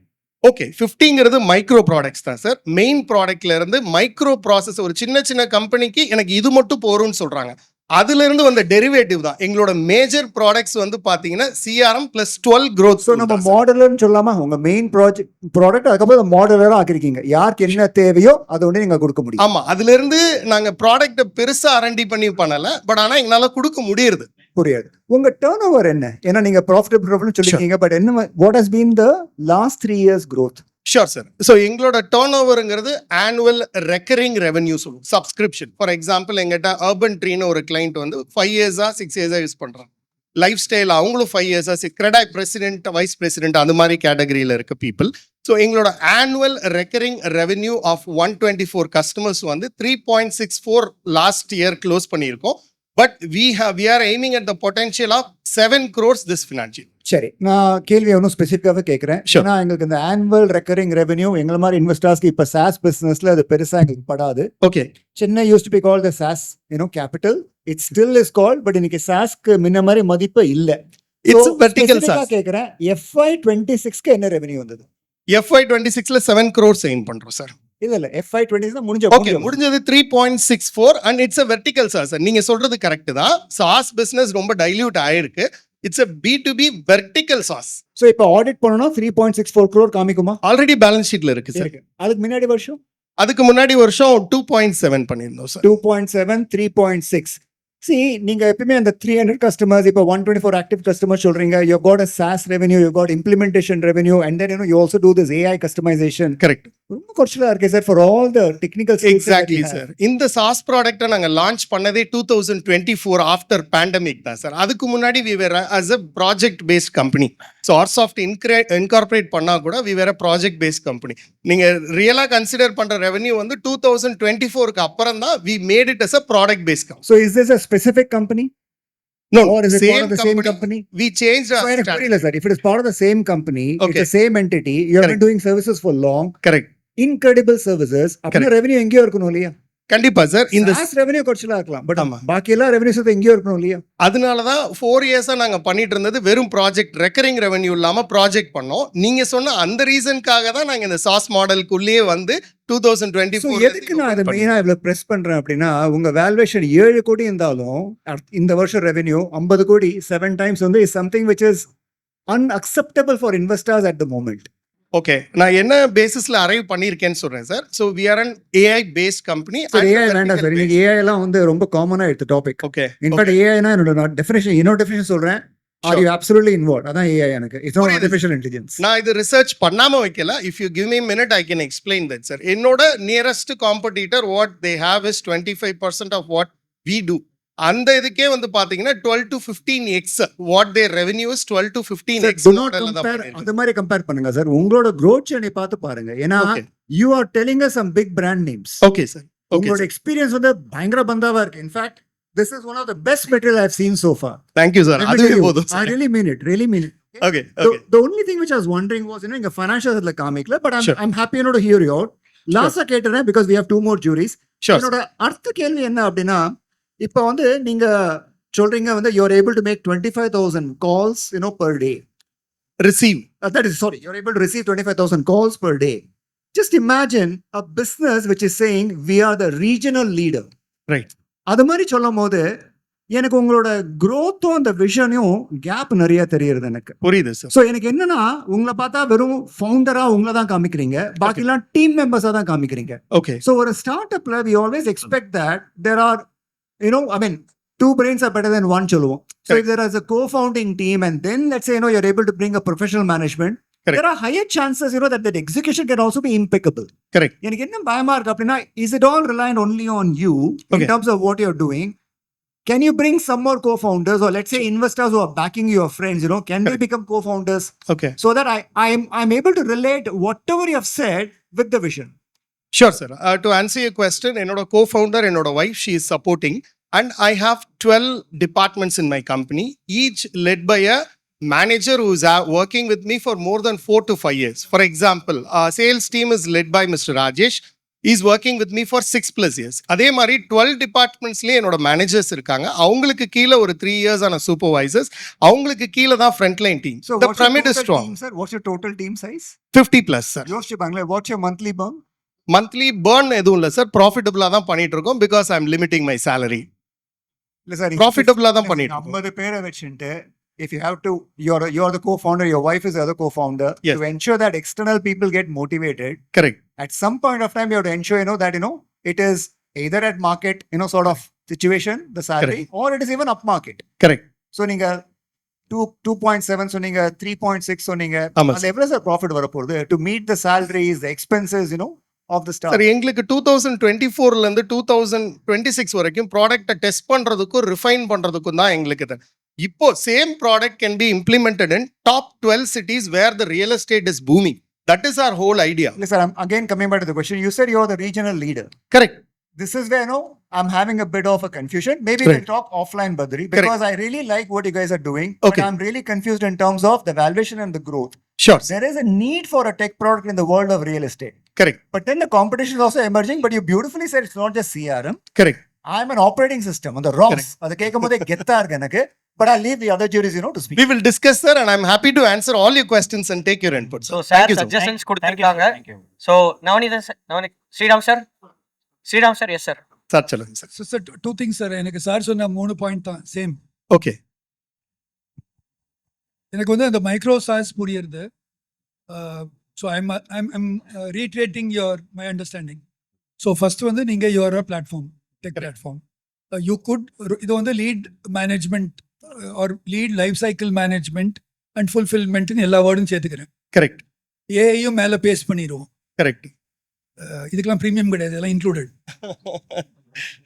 ஓகே, 50ங்கிறது மைக்ரோ ப்ராடக்ட்ஸ் தான் சார். மெயின் ப்ராடக்ட்ல இருந்து மைக்ரோ ப்ராசஸ் ஒரு சின்ன சின்ன கம்பெனிக்கு எனக்கு இது மட்டும் போரும்னு சொல்றாங்க. அதுல இருந்து வந்த டெரிவேட்டிவ் தான் எங்களோட மேஜர் ப்ராடக்ட்ஸ் வந்து பாத்தீங்கன்னா CRM + 12 growth. ஸோ நம்ம மாடலர்னு சொல்லாம உங்க மெயின் ப்ராடக்ட் அதுக்கப்புறம் மாடலரா ஆக்கிருக்கீங்க. யாருக்கு என்ன தேவையோ அதை ஒன்று நீங்க கொடுக்க முடியும். ஆமா, அதுல இருந்து நாங்க ப்ராடக்ட்டை பெருசா R&D பண்ணி பண்ணல, பட் ஆனா எங்களால கொடுக்க முடியுது. புரியாது. உங்க டர்ன் ஓவர் என்ன? ஏன்னா நீங்க ப்ராஃபிட்டபிள் சொல்லிருக்கீங்க, பட் என்ன what has been the last 3 years growth? Sure sir. So எங்களோட டர்ன் ஓவருங்கிறது ஆனுவல் ரெக்கரிங் ரெவன்யூ சொல்லுவோம், சப்ஸ்கிரிப்ஷன். ஃபார் எக்ஸாம்பிள் எங்கிட்ட அர்பன் ட்ரீன்னு ஒரு கிளைண்ட் வந்து 5 years 6 years யூஸ் பண்றாங்க. லைஃப் ஸ்டைல் அவங்களும் 5 years CREDAI president, vice president அந்த மாதிரி கேட்டகரியில் இருக்க பீப்புள். ஸோ எங்களோட annual recurring revenue of 124 customers வந்து 3.64 லாஸ்ட் இயர் க்ளோஸ் பண்ணியிருக்கோம். But we are aiming at the potential of 7 crores this financial. சரி, நான் கேள்வி ஒன்றும் ஸ்பெசிஃபிக்காகவே கேட்குறேன். Sure. ஏன்னா எங்களுக்கு இந்த ஆனுவல் ரெக்கரிங் ரெவென்யூ எங்களை மாதிரி இன்வெஸ்டர்ஸ்க்கு இப்போ சாஸ் பிஸ்னஸ்ல அது பெருசாக எங்களுக்கு படாது. Okay. Chennai use to be call the SaaS capital. It still is call, but இன்னைக்கு சாஸ்க்கு முன்ன மாதிரி மதிப்பு இல்லை. It's a vertical SaaS. கேட்குறேன், FY26க்கு என்ன ரெவென்யூ வந்தது? FY26ல 7 crores aim பண்றோம் சார். இல்ல FY26 தான் முடிஞ்ச ஓகே, முடிஞ்சது 3.64 and it's a vertical SaaS. நீங்க சொல்றது கரெக்ட் தான். SaaS பிசினஸ் ரொம்ப டைல்யூட் ஆயிருக்கு. It's a B2B vertical SaaS. So இப்போ ஆடிட் பண்ணோம்னா 3.64 crore காமிக்குமா? ஆல்ரெடி பேலன்ஸ் ஷீட்ல இருக்கு சார். அதுக்கு முன்னாடி வருஷம் அதுக்கு முன்னாடி வருஷம் 2.7 பண்ணியிருந்தோம் சார். 2.7, 3.6. See, நீங்க எப்பவுமே அந்த 300 customers, இப்போ 124 active customers சொல்றீங்க. You got a SaaS revenue, you got implementation revenue, and then you also do this AI customization. Correct. ரொம்ப குறைச்சலா இருக்கு sir for all the technical skills. Exactly sir. இந்த SaaS ப்ராடக்ட்டை நாங்க லான்ச் பண்ணதே 2024 after pandemic தான் sir. அதுக்கு முன்னாடி we were as a project based company. So Arsoft incorporate பண்ணா கூட we were a project based company. நீங்க ரியலா கன்சிடர் பண்ற ரெவென்யூ வந்து 2024க்கு அப்புறம் தான் we made it as a product based company. So is this a specific company? No, Or is it part same of the same company? We changed our எனக்கு strategy. புரியல sir. If it is part of the same company, Okay. it's the same entity, you have been Correct. doing services for long, Correct. incredible services, அப்போ revenue எங்கேயோ இருக்கணும் இல்லையா? கண்டிப்பா sir. இந்த SaaS revenue குறைச்சலா இருக்கலாம், பட் ஆமா. பாக்கி எல்லா ரெவென்யூஸ் எங்கேயோ இருக்கணும் இல்லையா? அதனால தான் 4 இயர்ஸா நாங்க பண்ணிட்டு இருந்தது வெறும் ப்ராஜெக்ட் ரெக்கரிங் ரெவென்யூ இல்லாம ப்ராஜெக்ட் பண்ணோம். நீங்க சொன்ன அந்த ரீசனுக்காக தான் நாங்க இந்த SaaS மாடலுக்குள்ளேயே வந்து 2024 எதுக்கு நான் அதை மெயினா இவ்வளவு பிரஸ் பண்றேன் அப்படின்னா, உங்க வேல்யூவேஷன் 7 கோடி இருந்தாலும் இந்த வருஷம் ரெவென்யூ 50 கோடி 7 டைம்ஸ் வந்து is something which is unacceptable for investors at the moment. ஓகே, நான் என்ன பேசிஸ்ல அரைவ் பண்ணியிருக்கேன்னு சொல்றேன் sir. So we are an AI based company. AI வேண்டாம் சார். இன்னைக்கு ஏஐ எல்லாம் வந்து ரொம்ப காமனா எடுத்த டாபிக். ஓகே, இன்ஃபேக்ட் ஏஐனா என்னோட டெஃபினேஷன் டெஃபினேஷன் சொல்றேன். Are you absolutely involve? அதான் ஏஐ எனக்கு. It's not artificial intelligence. நான் இது ரிசர்ச் பண்ணாம வைக்கல. If you give me minute I can explain that sir. என்னோட nearest competitor what they have is 25% of what we do. அந்த இதுக்கே வந்து பாத்தீங்கன்னா 12 to 15x what their revenue is 12 to 15x. Do not compare. அந்த மாதிரி compare பண்ணுங்க sir. உங்களோட growth journey பார்த்து பாருங்க. ஏன்னா you are telling us some big brand names. Okay sir. உங்களோட எக்ஸ்பீரியன்ஸ் வந்து பயங்கர பந்தாவா இருக்கு. In fact this is one of the best material I have seen so far. Thank you sir. அதுவே போதும். I really mean it. Okay. The only thing which I was wondering was, இங்க financials la காமிக்கல, but Sure. I'm happy to hear you out. லாஸ்டா கேட்டறேன் because we have 2 more juries. Sure. என்னோட அடுத்த கேள்வி என்ன அப்படின்னா, இப்போ வந்து நீங்க சொல்றீங்க வந்து you are able to make 25,000 calls per day. Receive. That is, sorry, you're able to receive 25,000 calls per day. Just imagine a business which is saying we are the regional leader. Right. அது மாதிரி சொல்லும் போது எனக்கு உங்களோட growth-உம் அந்த விஷனையும் gap நிறைய தெரியுது எனக்கு. புரியுது சார். ஸோ எனக்கு என்னன்னா, உங்களை பார்த்தா வெறும் ஃபவுண்டரா உங்களை தான் காமிக்கிறீங்க, பாக்கிலாம் டீம் மெம்பர்ஸா தான் காமிக்கிறீங்க. ஓகே. ஸோ ஒரு ஸ்டார்ட் அப்ல we always expect that there are, I mean, 2 brains are better than 1 சொல்லுவோம். So if there is a co-founding team and then let's say you're able to bring a professional management, Correct. there are higher chances that execution can also be impeccable. Correct. எனக்கு என்ன பயமா இருக்கு அப்படின்னா, is it all reliant only on you in Okay. terms of what you're doing? Can you bring some more co-founders, or let's say investors who are backing your friends, can they become co-founders, Okay. so that I'm able to relate whatever you have said with the vision? Sure sir. To answer your question, என்னோட co-founder, என்னோட wife, she is supporting, and I have 12 departments in my company, each led by a manager who is working with me for more than 4 to 5 years. For example, our sales team is led by Mr. Rajesh. He is working with me for 6+ years. அதே மாதிரி 12 டிபார்ட்மெண்ட்ஸ்லயே என்னோட managers இருக்காங்க. அவங்களுக்கு கீழே ஒரு 3 years ஆன supervisors, அவங்களுக்கு கீழே தான் front line team. So The what's your pyramid is total strong. team, sir? What's your total team size? 50+ sir. யோசிச்சு பாங்களேன், what's your monthly burn? Monthly burn எதுவும் இல்லை சார். ப்ராஃபிட்டபிளா தான் பண்ணிட்டு இருக்கோம், because I am limiting my salary. இல்ல sir, ப்ராஃபிட்டபிளா தான் பண்ணிட்டு இருக்கோம். 50 பேரை வச்சுட்டு, if you have to, you're the co-founder, your wife is the other co-founder, Yes. to ensure that external people get motivated, Correct. at some point of time you have to ensure that it is either at market sort of situation, the salary, or it is even up market. Correct. So நீங்க 2.7 சொன்னீங்க, 3.6 சொன்னீங்க, ஆமா அது எவ்வளவு sir profit வர போகுது to meet the salaries, the expenses of the staff? Sir, எங்களுக்கு 2024ல இருந்து 2026 வரைக்கும் ப்ராடக்ட்டை டெஸ்ட் பண்றதுக்கும் ரிஃபைன் பண்றதுக்கும் தான் எங்களுக்கு இது. இப்போ same product can be implemented in top 12 cities where the real estate is booming. That is our whole idea. Listen, I'm again coming back to the question. You said you're the regional leader. Correct. This is where, I'm having a bit of a confusion. Maybe Correct. we'll talk offline, Badri, Correct. because I really like what you guys are doing. Okay. But I'm really confused in terms of the valuation and the growth. Sure. Sir. There is a need for a tech product in the world of real estate. Correct. But then the competition is also emerging. But you beautifully said it's not just CRM. Correct. I'm an operating system on the ROMs. அது கேட்கும்போதே கெத்தா இருக்கு எனக்கு. But I'll leave the other juries, to speak. We will discuss, sir, and I'm happy to answer all your questions and take your input. So Sir. Sir Thank you, sir. Suggestions கொடுத்துருக்காங்க. So Navaneethan sir, Sriram sir, yes sir. Sir, சொல்லுங்க sir. So, sir, two things, sir. எனக்கு sir சொன்ன 3 point தான் same. Okay. எனக்கு வந்து அந்த micro SaaS புரியுது. So I'm reiterating my understanding. So first வந்து நீங்கள் your a platform, tech platform. You could இது வந்து lead management or lead life cycle management and ஃபுல்ஃபில்மெண்ட்னு எல்லா வேர்டும் சேர்த்துக்கிறேன். Correct. ஏஐயும் மேலே பேஸ் பண்ணிடுவோம். Correct. இதுக்கெல்லாம் ப்ரீமியம் கிடையாது, இதெல்லாம் இன்க்ளூடட்.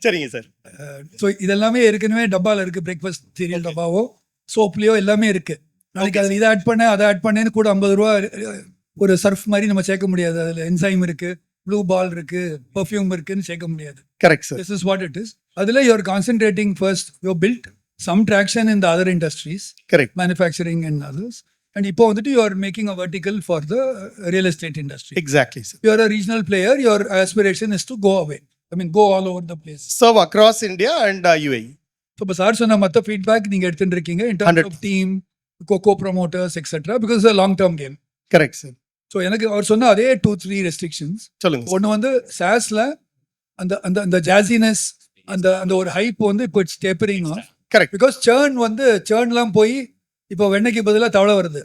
சரிங்க சார். ஸோ இதெல்லாமே ஏற்கனவே டப்பாவில் இருக்குது. பிரேக்ஃபாஸ்ட் சீரியல் டப்பாவோ சோப்லேயோ எல்லாமே இருக்குது. நாளைக்கு அதில் இதை ஆட் பண்ண அதை ஆட் பண்ணேன்னு கூட 50 ரூபா ஒரு சர்ஃப் மாதிரி நம்ம சேர்க்க முடியாது. அதில் என்சைம் இருக்குது, ப்ளூ பால் இருக்குது, பர்ஃப்யூம் இருக்குன்னு சேர்க்க முடியாது. Correct, sir. This is what it is. அதில் you're concentrating first, you built some traction in the other industries, Correct. manufacturing and others. And இப்போ வந்துட்டு you are making a vertical for the real estate industry. Exactly, sir. You are a regional player, your aspiration is to go away. I mean, go all over the place. Serve across India and UAE. So இப்போ sir சொன்ன மற்ற feedback நீங்கள் எடுத்துட்டு இருக்கீங்க in terms 100%. of team, co-promoters, etc. because it's a long-term game. Correct, sir. So எனக்கு அவர் சொன்ன அதே 2-3 restrictions. சொல்லுங்க sir. ஒன்று வந்து சாஸ்ல அந்த அந்த அந்த ஜாசினஸ், அந்த அந்த ஒரு ஹைப் வந்து இப்போ it's tapering off. Correct. Because சேர்ன்லாம் போய் இப்போ வெண்ணைக்கு பதிலாக தவளை வருது.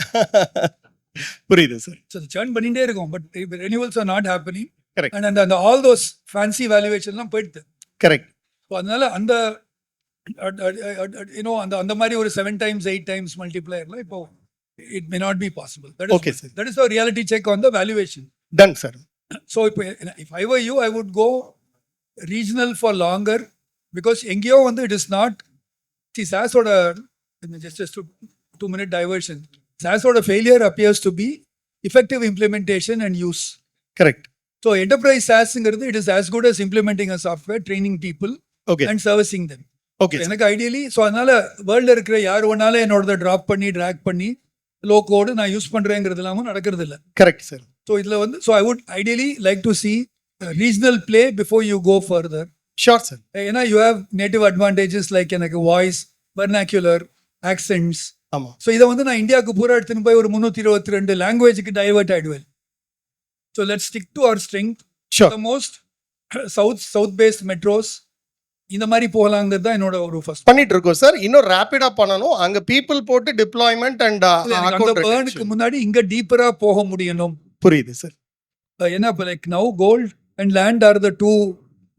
புரியுது சார். ஸோ சேர்ன் பண்ணிகிட்டே இருக்கும், but renewals are not happening. Correct. And அந்த அந்த ஆல் தோஸ் ஃபேன்சி வேல்யூவேஷன்லாம் போயிடுது. Correct. ஸோ அதனால அந்த அந்த அந்த மாதிரி ஒரு 7 times 8 times மல்டிப்ளையர்லாம் இப்போ it may not be possible. Okay, sir. That is a reality check on the valuation. Done, sir. So if I were you, I would go regional for longer, because எங்கேயோ வந்து it is not. See, SaaS ஓட just 2-minute diversion. SaaS ஓட failure appears to be effective implementation and use. Correct. So enterprise SaaSங்கிறது it is as good as implementing a software, training people Okay. and servicing them. Okay. So எனக்கு ideally so அதனால வேர்ல்டில் இருக்கிற யார் வேணாலும் என்னோட drop பண்ணி track பண்ணி low கோடு நான் யூஸ் பண்ணுறேங்கிறது இல்லாமல் நடக்கிறது இல்லை. Correct, sir. ஸோ இதில் வந்து so I would ideally like to see regional play before you go further. Sure, sir. ஏன்னா you have native advantages like எனக்கு வாய்ஸ், வெர்னாக்குலர், ஆக்சென்ட்ஸ். ஆமா. ஸோ இதை வந்து நான் இந்தியாவுக்கு பூரா எடுத்துன்னு போய் ஒரு 322 லாங்குவேஜுக்கு டைவர்ட் ஆகிடுவேன். So let's stick to our strength. Sure. The most south based metros இந்த மாதிரி போகலாங்கிறது தான் என்னோட ஒரு ஃபர்ஸ்ட். பண்ணிட்டு இருக்கோம் சார். இன்னும் ரேபிடா பண்ணனும். அங்க people போட்டு டிப்ளாய்மென்ட் அண்ட் அந்த பர்னுக்கு முன்னாடி இங்க டீப்பரா போக முடியணும். புரியுது சார். ஏன்னா இப்போ like now gold and land are the 2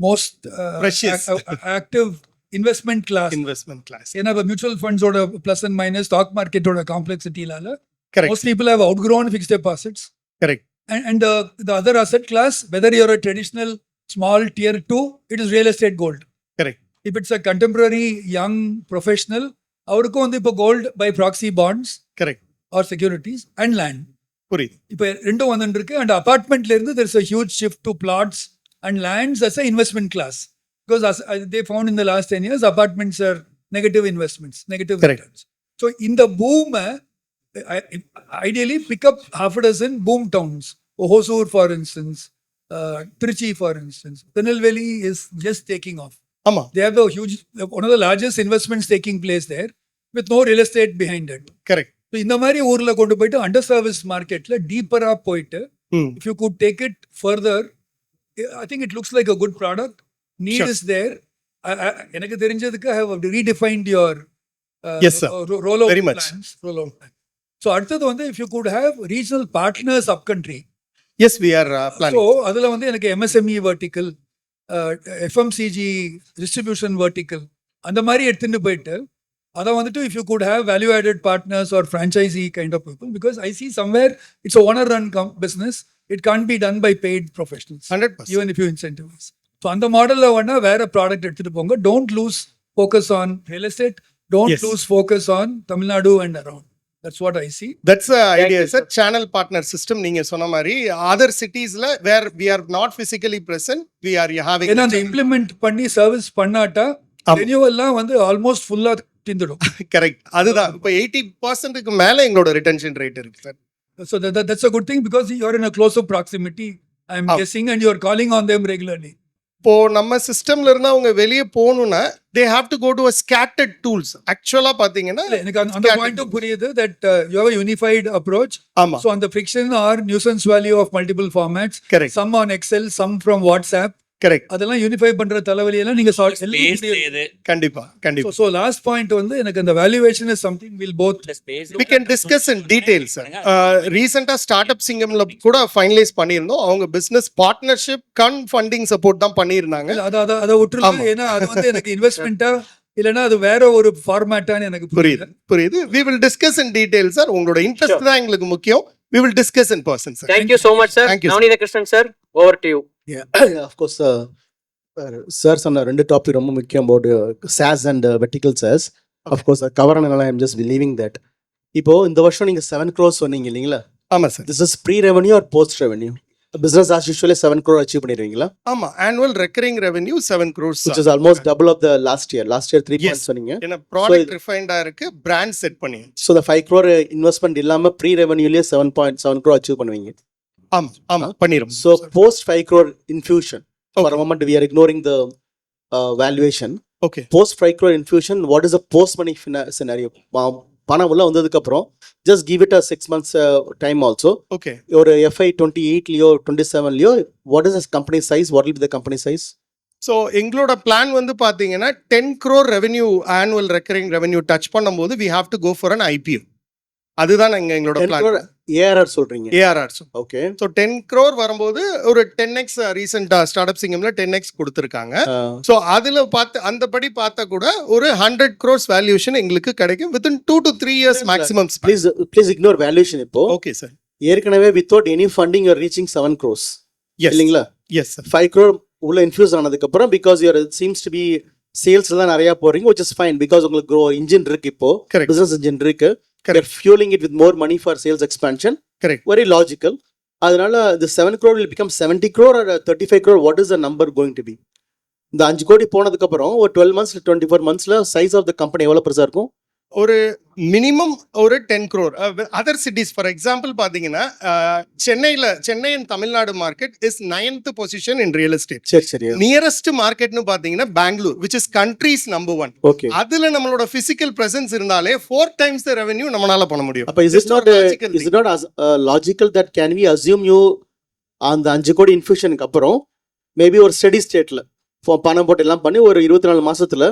most Precious. Active investment class. Investment class. ஏன்னா இப்போ மியூச்சுவல் ஃபண்ட்ஸோட ப்ளஸ் அண்ட் மைனஸ், ஸ்டாக் மார்க்கெட்டோட காம்ப்ளெக்சிட்டினால Correct. most people have outgrown fixed deposits. Correct. And the other asset class, whether you're a traditional small tier 2, it is real estate gold. Correct. If it's a contemporary young professional, அவருக்கும் வந்து இப்போ gold by proxy bonds Correct. Or securities and land. புரியுது. இப்போ ரெண்டும் வந்துட்டு இருக்கு. And அபார்ட்மெண்ட்ல இருந்து there is a huge shift to plots and lands as a investment class, because as they found in the last 10 years apartments are negative investments, negative Correct. returns. So in the boom, ideally pick up half a dozen boom towns. Hosur, for instance, Trichy, for instance. Tirunelveli is just taking off. ஆமா. They have a huge, one of the largest investments taking place there with no real estate behind it. Correct. So இந்த மாதிரி ஊர்ல கொண்டு போயிட்டு under service மார்க்கெட்ல டீப்பரா போயிட்டு if you could take it further, I think it looks like a good product. Need Sure. is there. எனக்கு தெரிஞ்சதுக்கு I have redefined your Yes, sir. rollout Very much. plans. Rollout plan. So அடுத்தது வந்து if you could have regional partners up country. Yes, we are planning. So அதுல வந்து எனக்கு MSME vertical, FMCG distribution vertical அந்த மாதிரி எடுத்துட்டு போயிட்டு அதை வந்துட்டு if you could have value added partners or franchisee kind of people, because I see somewhere it's a owner run business, it can't be done by paid professionals 100%. even if you incentivize. So அந்த மாடல்ல வேணா வேற product எடுத்துட்டு போங்க. Don't lose focus on real estate, don't Yes. lose focus on Tamil Nadu and around. That's what I see. That's the idea, you, sir. Channel partner system நீங்க சொன்ன மாதிரி other cities-ல where we are not physically present, we are having. ஏன்னா அந்த implement பண்ணி service பண்ணாட்டா ஆமா. ரெனியூவல்லாம் வந்து almost ஃபுல்லா திந்துடும். Correct. அதுதான் இப்போ 80%க்கு மேல எங்களோட ரிட்டென்ஷன் ரேட் இருக்கு sir. So that's a good thing because you're in a closer proximity, I'm guessing, and you're calling on them regularly. இப்போ நம்ம சிஸ்டம்ல இருந்து அவங்க வெளியே போகணும்னா they have to go to a scattered tools. ஆக்சுவலா பாத்தீங்கன்னா இல்ல, எனக்கு அந்த பாயிண்ட்டும் புரியுது that you have a unified approach. ஆமா So on the friction or nuisance value of multiple formats, correct some on Excel, some from WhatsApp, correct அதெல்லாம் unify பண்ற தலைவலி எல்லாம் நீங்க கண்டிப்பா கண்டிப்பா. So last point வந்து எனக்கு அந்த valuation is something we'll both we can discuss in detail sir. ரீசெண்டா ஸ்டார்ட் அப் சிங்கம்ல கூட ஃபைனலைஸ் பண்ணியிருந்தோம். அவங்க பிசினஸ் பார்ட்னர்ஷிப் ஃபண்டிங் சப்போர்ட் தான் பண்ணியிருந்தாங்க. அதை விட்டுருங்க. ஏன்னா அது வந்து எனக்கு இன்வெஸ்ட்மெண்ட்டா இல்லனா அது வேற ஒரு ஃபார்மேட்டான்னு எனக்கு புரியுது. we will discuss in detail sir. உங்களோட இன்ட்ரெஸ்ட் தான் எங்களுக்கு முக்கியம். we will discuss in person sir. Thank you so much sir. Thank you, sir. Navneet Krishnan sir, over to you. Of course, sir, சொன்ன ரெண்டு டாபிக் ரொம்ப முக்கியம் about SaaS and vertical SaaS. Of course, கவர்னால I'm just believing that. இப்போ இந்த வருஷம் நீங்க 7 crores சொன்னீங்க இல்லீங்களா? ஆமா sir. This is pre-revenue or post-revenue? Business as usual 7 crore achieve பண்ணிடுவீங்களா? ஆமா, annual recurring revenue 7 crores which is almost double of the last year 3 points சொன்னீங்க. என்ன ப்ராடக்ட் ரிஃபைன்டா இருக்கு, பிராண்ட் செட் பண்ணி. So the 5 crore investment இல்லாம pre-revenueலயே 7.7 crore achieve பண்ணுவீங்க. ஆமா பண்ணிரும். So post 5 crore infusion, for a moment we are ignoring the valuation. Okay. Post 5 crore infusion, what is the post money scenario? பணம் உள்ள வந்ததுக்கு அப்புறம் just give it a 6 months time also. Okay. ஒரு FY 28லயோ 27லயோ what is the company size? What will be the company size? So எங்களோட plan வந்து பாத்தீங்கன்னா 10 crore revenue annual recurring revenue touch பண்ணும்போது we have to go for an IPO. அதுதான் எங்களோட 10 plan. crore ARR சொல்றீங்க. ARR. Okay. So 10 crore வரும்போது ஒரு 10x ரீசெண்டா ஸ்டார்ட் அப் சிங்கம்ல 10x கொடுத்திருக்காங்க. So அதுல பார்த்து அந்தபடி பார்த்தா கூட ஒரு 100 crores valuation எங்களுக்கு கிடைக்கும் within 2 to 3 years maximum. Please ignore valuation இப்போ. Okay sir. ஏற்கனவே without any funding you are reaching 7 crores. Yes. இல்லீங்களா? Yes sir. 5 crore உள்ள இன்ஃபியூஸ் ஆனதுக்கு அப்புறம் because you are seems to be சேல்ஸ்ல தான் நிறைய போறீங்க, which is fine because உங்களுக்கு grow engine இருக்கு இப்போ. Correct. Business engine இருக்கு. Correct. You're fueling it with more money for sales expansion. Correct. Very logical. அதனால the 7 crore will become 70 crore or 35 crore. What is the number going to be? இந்த 5 கோடி போனதுக்கு அப்புறம் ஒரு 12 months 24 monthsல size of the company எவ்வளவு பெருசா இருக்கும்? ஒரு மினிமம் ஒரு 10 crore. Other cities for example பாத்தீங்கன்னா Chennai and Tamil Nadu market is 9th position in real estate. சரி. நியரஸ்ட் மார்க்கெட்னு பாத்தீங்கன்னா Bangalore, which is country's number 1. Okay. அதுல நம்மளோட பிசிக்கல் பிரசன்ஸ் இருந்தாலே 4 times the revenue நம்மளால பண்ண முடியும். அப்ப is it not logical that can we assume you அந்த 5 கோடி இன்ஃபியூஷனுக்கு அப்புறம் மேபி ஒரு ஸ்டெடி ஸ்டேட்ல பணம் போட்டு எல்லாம் பண்ணி ஒரு 24 மாசத்துல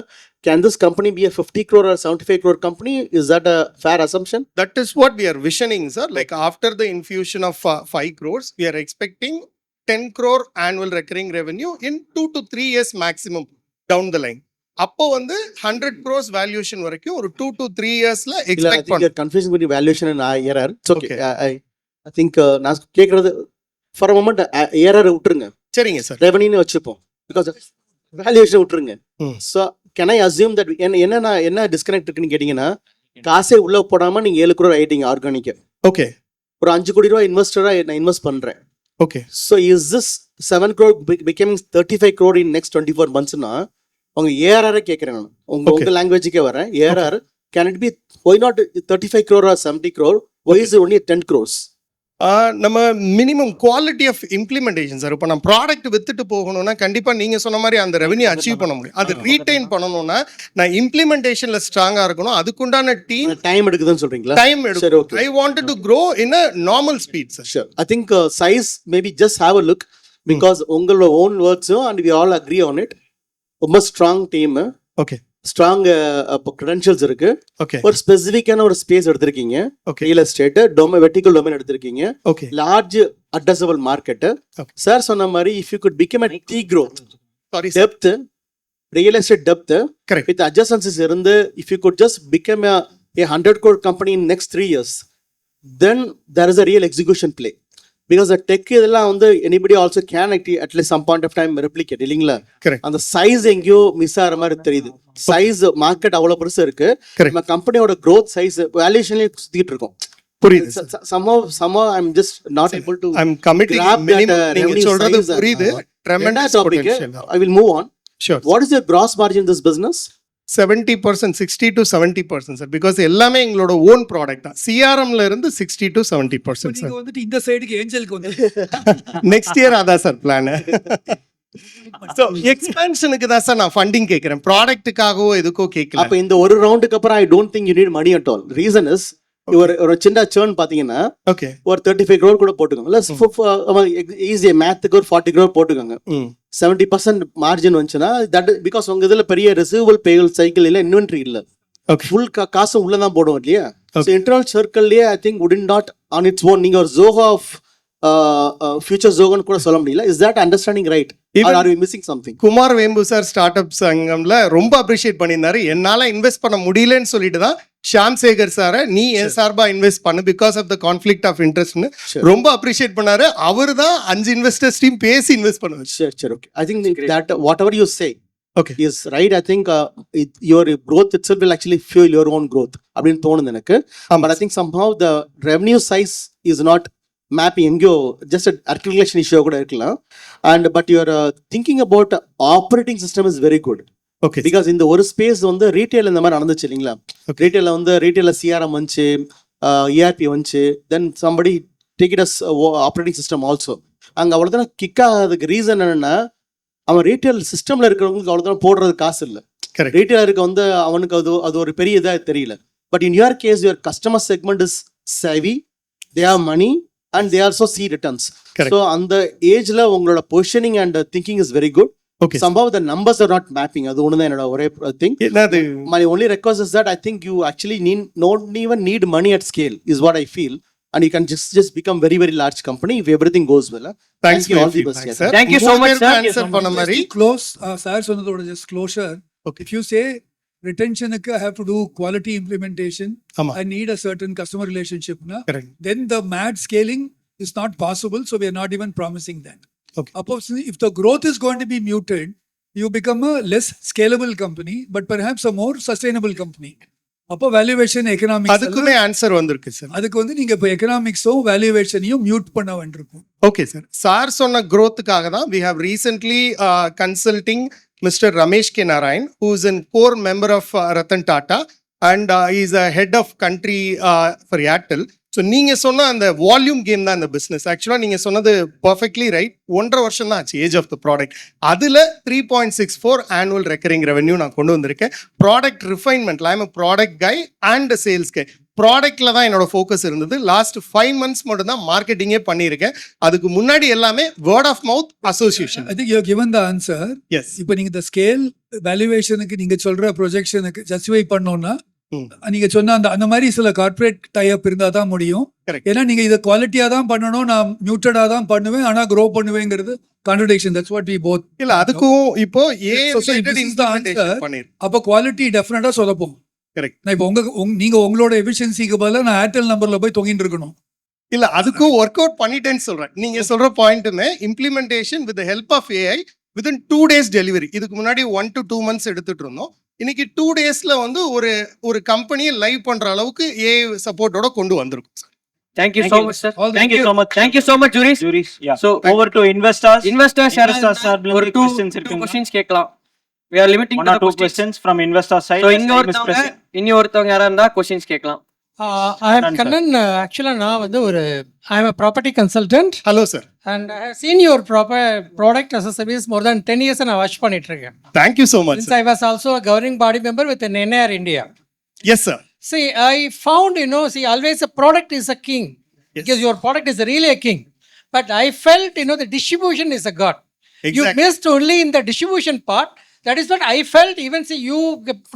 can this company be a 50 crore or 75 crore company? Is that a fair assumption? That is what we are visioning sir. Like after the infusion of 5 crores we are expecting 10 crore annual recurring revenue in 2 to 3 years maximum down the line. அப்போ வந்து 100 crores valuation வரைக்கும் ஒரு 2 to 3 yearsல expect பண்ணலாம். You're confusing with valuation and ARR. It's okay. I think நான் கேக்குறது for a moment ARR விட்டுருங்க. சரிங்க sir. Revenue வச்சுப்போம் because valuation விட்டுருங்க. So can I assume that என்ன டிஸ்கனெக்ட் இருக்குன்னு கேட்டீங்கன்னா காசே உள்ள போடாம நீங்க 7 crore ஆயிட்டீங்க ஆர்கானிக். ஓகே. ஒரு 5 கோடி ரூபாய் இன்வெஸ்டரா நான் இன்வெஸ்ட் பண்றேன். Okay. So is this 7 crore becoming 35 crore in next 24 monthsனா உங்க ARR கேக்குறேன் நான். உங்க லாங்குவேஜ்க்கே வரேன். ARR can it be why not 35 crore or 70 crore? Why is it only 10 crores? நம்ம minimum quality of implementation sir. இப்போ நான் ப்ராடக்ட் வித்துட்டு போகணும்னா கண்டிப்பா நீங்க சொன்ன மாதிரி அந்த ரெவன்யூ அச்சீவ் பண்ண முடியும். அது ரீடைன் பண்ணணும்னா நான் இம்ப்ளிமெண்டேஷன்ல ஸ்ட்ராங்கா இருக்கணும். அதுக்குண்டான டீம் டைம் எடுக்குதுன்னு சொல்றீங்களா? டைம் எடுக்கும். I wanted to grow in a normal speed sir. Sure. I think size maybe just have a look because உங்களோட own words and we all agree on it. ரொம்ப strong team. Okay. Strong credentials இருக்கு. Okay. ஒரு ஸ்பெசிஃபிக்கான ஒரு space எடுத்திருக்கீங்க. Real estate vertical domain எடுத்திருக்கீங்க. Okay. Large addressable market. Sir சொன்ன மாதிரி if you could become a T growth, sorry depth, real estate depth with adjacencies இருந்து if you could just become a 100 crore company in next 3 years, then there is a real execution play. Because tech இதெல்லாம் வந்து anybody also can at least some point of time replicate இல்லைங்களா? Correct. அந்த size எங்கேயோ miss ஆகிற மாதிரி தெரியுது. Size market அவ்வளோ பெருசு இருக்கு. Correct. நம்ம கம்பெனியோட க்ரோத் சைஸ் வேல்யூஷன்லேயே சுத்திட்டு இருக்கோம். புரியுது sir. somehow I'm just not able to I'm committing grab that, minimum. நீங்க revenue சொல்றது size and, புரியுது. Tremendous topic. potential. I will move on. Sure. What is your gross margin in this business? 70%, 60 to 70% sir. Because எல்லாமே எங்களோட own product தான். சிஆர்எம்ல இருந்து 60 to 70% நீங்க sir. வந்துட்டு இந்த சைடுக்கு ஏஞ்சலுக்கு வந்து நெக்ஸ்ட் இயர் அதான் சார் பிளான். ஸோ எக்ஸ்பேன்ஷனுக்கு தான் சார் நான் ஃபண்டிங் கேட்குறேன், ப்ராடக்ட்டுக்காகவோ எதுக்கோ கேட்கல. அப்ப இந்த ஒரு ரவுண்டுக்கு அப்புறம் I don't think you need money at all. Reason is ஒரு சின்ன சேர்ன் பாத்தீங்கன்னா ஓகே. ஒரு 35 crore கூட போட்டுக்கோங்க. ஈஸியா மேத்துக்கு ஒரு 40 crore போட்டுக்கோங்க. 70% மார்ஜின் வந்துச்சுன்னா தட் பிகாஸ் உங்க இதுல பெரிய ரிசீவபிள் பேபிள் சைக்கிள் இல்ல, இன்வென்ட்ரி இல்ல, ஓகே. ஃபுல் காசு உள்ளதான் போடுவோம் இல்லையா? Okay. ஸோ இன்டர்னல் சர்க்கிள்லயே I think would not on its own நீங்க ஒரு ஜோகோ ஆஃப் ஃபியூச்சர் ஜோகோன்னு கூட சொல்ல முடியல. Is that understanding right? Even- are you missing something? Kumar Vembu sir start up சங்கம்ல ரொம்ப அப்ரிஷியேட் பண்ணியிருந்தாரு. என்னால இன்வெஸ்ட் பண்ண முடியலன்னு சொல்லிட்டு தான் ஷாம் சேகர் சாரை நீ என் சார்பா இன்வெஸ்ட் பண்ணு because of the conflict of இன்ட்ரெஸ்ட்னு Sure. ரொம்ப அப்ரிஷியேட் பண்ணாரு. அவர் தான் 5 இன்வெஸ்டர்ஸ் டீம் பேசி இன்வெஸ்ட் பண்ணுவாரு. Sure, okay. I think that whatever you say Okay. is right. I think your growth itself will actually fuel your own growth. அப்படின்னு தோணுது எனக்கு. But I think somehow the revenue size is not mapping எங்கேயோ just an articulation issue கூட இருக்கலாம். And but your thinking about operating system is very good. Okay. Because இந்த ஒரு space வந்து retail இந்த மாதிரி நடந்துச்சு இல்லைங்களா? Okay. ரீட்டைல வந்து ரீட்டைல சிஆர்எம் வந்துச்சு, ERP வந்துச்சு, then somebody take it as operating system also. அங்கே அவ்வளோதான் கிக் ஆகிறதுக்கு ரீசன் என்னன்னா அவன் ரீட்டைல் சிஸ்டம்ல இருக்கிறவங்களுக்கு அவ்வளோதான் போடுறது காசு இல்லை. Correct. ரீட்டைலருக்கு வந்து அவனுக்கு அது ஒரு பெரிய இதாக தெரியல. But in your case your customer segment is savvy, they have money and they also see returns. Correct. So அந்த ஏஜ்ல உங்களோட positioning and thinking is very good. Okay. Somehow the numbers are not mapping. அது ஒன்று தான் என்னோட ஒரே thing. என்னது? My only request is that I think you actually don't even need money at scale is what I feel, and you can just become very very large company if everything goes well. Thanks you. for All the your best. feedback, Yes, sir. Thank you so much, sir. Answer பண்ண மாதிரி. Close sir சொன்னதோட just closure. Okay. If you say retentionக்கு I have to do quality implementation, ஆமா. I need a certain customer relationship na, Correct. then the mad scaling is not possible, so we are not even promising that. Okay. If the growth is going to be muted, you become a less scalable company but perhaps a more sustainable company. அப்போ valuation economics அதுக்குமே answer வந்திருக்கு sir. அதுக்கு வந்து நீங்க இப்போ எக்கனாமிக்ஸும் வேல்யூவேஷனையும் mute பண்ண வேண்டியிருக்கும். Okay sir. Sir சொன்ன growthக்காக தான் we have recently consulting Mr. Ramesh K. Narayan, who is a core member of Ratan Tata and he is a head of country for Airtel. So நீங்க சொன்ன அந்த வால்யூம் கேம் தான் இந்த business. ஆக்சுவலாக நீங்க சொன்னது பர்ஃபெக்ட்லி ரைட். 1.5 வருஷம் தான் ஆச்சு ஏஜ் ஆஃப் த ப்ராடக்ட். அதில் 3.64 ஆனுவல் ரெக்கரிங் ரெவென்யூ நான் கொண்டு வந்திருக்கேன். ப்ராடக்ட் ரிஃபைன்மெண்ட்ல I'm product guy and sales guy. ப்ராடக்ட்ல தான் என்னோட ஃபோக்கஸ் இருந்தது. லாஸ்ட் 5 months மட்டும் தான் மார்க்கெட்டிங்கே பண்ணியிருக்கேன். அதுக்கு முன்னாடி எல்லாமே word of mouth association. I think you have given the answer. Yes. இப்போ நீங்க இந்த ஸ்கேல் வேல்யூவேஷனுக்கு நீங்க சொல்ற ப்ரொஜெக்ஷனுக்கு ஜஸ்டிஃபை பண்ணோம்னா நீங்க சொன்ன அந்த மாதிரி சில கார்ப்பரேட் டைப் இருந்தா தான் முடியும். Correct. ஏன்னா நீங்க இதை குவாலிட்டியா தான் பண்ணணும், நான் மியூட்டடா தான் பண்ணுவேன் ஆனா க்ரோ பண்ணுவேங்கிறது contradiction. That's what we both. இல்ல அதுக்கும் இப்போ So, if this is the answer, பண்ணிருக்கேன். அப்ப குவாலிட்டி டெஃபினட்டா சொதப்போம். Correct. நான் இப்போ நீங்க உங்களோட எஃபிஷியன்சிக்கு பதிலா நான் ஏர்டெல் நம்பர்ல போய் தொங்கிட்டு இருக்கணும். இல்ல அதுக்கும் ஒர்க் அவுட் பண்ணிட்டேன்னு சொல்றேன். நீங்க சொல்ற பாயிண்ட்டுமே implementation with help of AI within 2 days delivery. இதுக்கு முன்னாடி 1 to 2 months எடுத்துட்டு இருந்தோம். இன்னைக்கு 2 daysல வந்து ஒரு கம்பெனியை லைவ் பண்ற அளவுக்கு AI சப்போர்ட்டோட கொண்டு வந்திருக்கும். Thank you so much, sir. Thank you so much. Thank you so much, Juris. Juries, yeah. So, Over to investors. investors Investors சார்பில் ஒரு இருந்து 2 questions இருக்குங்களா? questions கேட்கலாம். We are limiting One to or the two questions. questions from investor side. So, As time is pressing. இனி ஒருத்தவங்க யாரா இருந்தா questions கேட்கலாம். I am Done, sir. Kannan. Actually, நான் வந்து I am a property consultant hello sir. and I have seen your product as a service more than 10 years and I watch பண்ணிட்டு இருக்கேன். Thank you so much. Since I was also a governing body member with an NAR India. Yes sir. See, I found, always a product is a king. Yes. Because your product is really a king. But I felt, the distribution is a god. You Exactly. missed only in the distribution part. That is what I felt. Even see, you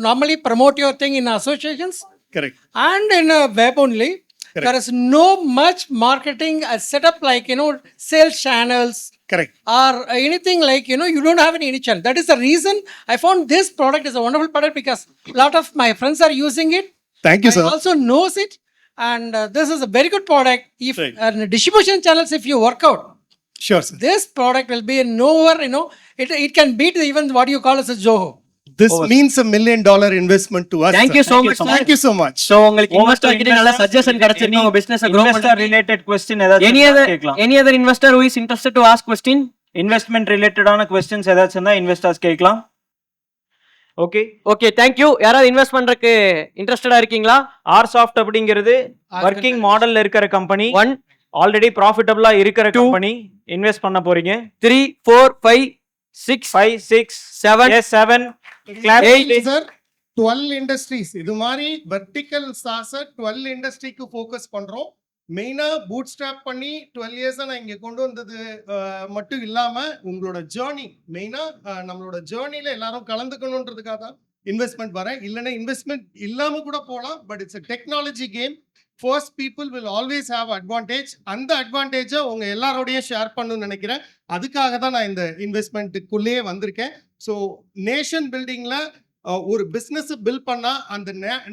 normally promote your thing in associations correct. and in a web only. Correct. There is no much marketing set up like, sales channels correct. or anything like, you don't have any channel. That is the reason I found this product is a wonderful product because a lot of my friends are using it. Thank you I sir. also knows it. and this is a very good product. If Right. distribution channels, if you work out, sure sir. this product will be nowhere, it can beat even what you call as a Zoho. This means $1 million investment to us. Thank you so much, sir. Thank you so much. So உங்களுக்கு investor கிட்ட நல்ல suggestion கிடைச்சிருக்கு உங்க business grow investor பண்றதுக்கு. Related question ஏதாச்சும் Any other கேட்கலாம். any other investor who is interested to ask question? Investment ரிலேட்டடான questions ஏதாச்சும் இருந்தா இன்வெஸ்டர்ஸ் கேட்கலாம். Okay, okay, thank you. யாராவது இன்வெஸ்ட் பண்றதுக்கு இன்ட்ரஸ்டடா இருக்கீங்களா? ஆர்சாஃப்ட் அப்படிங்கிறது ஒர்க்கிங் மாடல்ல இருக்கிற கம்பெனி, 1 ஆல்ரெடி ப்ராஃபிட்டபிளா இருக்கிற கம்பெனி. இன்வெஸ்ட் பண்ண போறீங்க. 3 4 5 6 5 6 7 yes 7 clap. 8 சார். 12 இண்டஸ்ட்ரீஸ் இது மாதிரி வெர்டிக்கல் சாஸ 12 இண்டஸ்ட்ரிக்கு ஃபோக்கஸ் பண்றோம். மெயினா பூட் ஸ்ட்ராப் பண்ணி 12 இயர்ஸா நான் இங்க கொண்டு வந்தது மட்டும் இல்லாம உங்களோட ஜேர்னி மெயினா நம்மளோட ஜேர்னில எல்லாரும் கலந்துக்கணுன்றதுக்காக தான் இன்வெஸ்ட்மெண்ட் வரேன். இல்லைன்னா இன்வெஸ்ட்மெண்ட் இல்லாம கூட போகலாம். But it's a technology game. First people will always have advantage. அந்த அட்வான்டேஜை உங்க எல்லாரோடையும் ஷேர் பண்ணணும்னு நினைக்கிறேன். அதுக்காக தான் நான் இந்த இன்வெஸ்ட்மெண்ட்டுக்குள்ளேயே வந்திருக்கேன். ஸோ நேஷன் பில்டிங்ல ஒரு பிஸ்னஸ் பில்ட் பண்ணா அந்த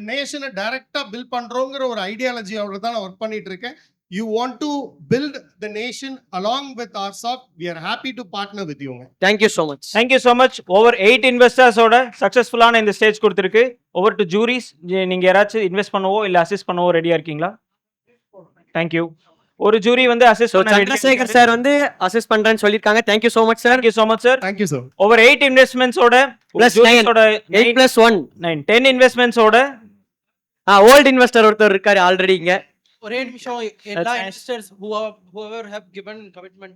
நேஷனை டைரக்டா பில்ட் பண்றோங்கிற ஒரு ஐடியாலஜியோட தான் நான் ஒர்க் பண்ணிட்டு இருக்கேன். You want to build the nation along with Arsoft. We are happy to partner with யூங்க. Thank you so much. Thank you so much. Over 8 இன்வெஸ்டர்ஸோட சக்ஸஸ்ஃபுல்லான இந்த ஸ்டேஜ் கொடுத்துருக்கு. Over to juries. நீங்க யாராச்சும் இன்வெஸ்ட் பண்ணவோ இல்ல அசிஸ்ட் பண்ணவோ ரெடியா இருக்கீங்களா? Thank you. ஒரு ஜூரி வந்து அசிஸ்ட் ஸோ பண்ண சந்திரசேகர் சார் வந்து அசிஸ்ட் பண்றேன்னு சொல்லியிருக்காங்க. Thank you so much sir. Thank you so much sir. Thank you sir. Over 8 இன்வெஸ்ட்மெண்ட்ஸோட Plus 8 plus 1 9 10 இன்வெஸ்ட்மெண்ட்ஸோட ஓல்ட் இன்வெஸ்டர் ஒருத்தர் இருக்காரு ஆல்ரெடி இங்க. ஒரே நிமிஷம் எல்லா investors whoever have given commitment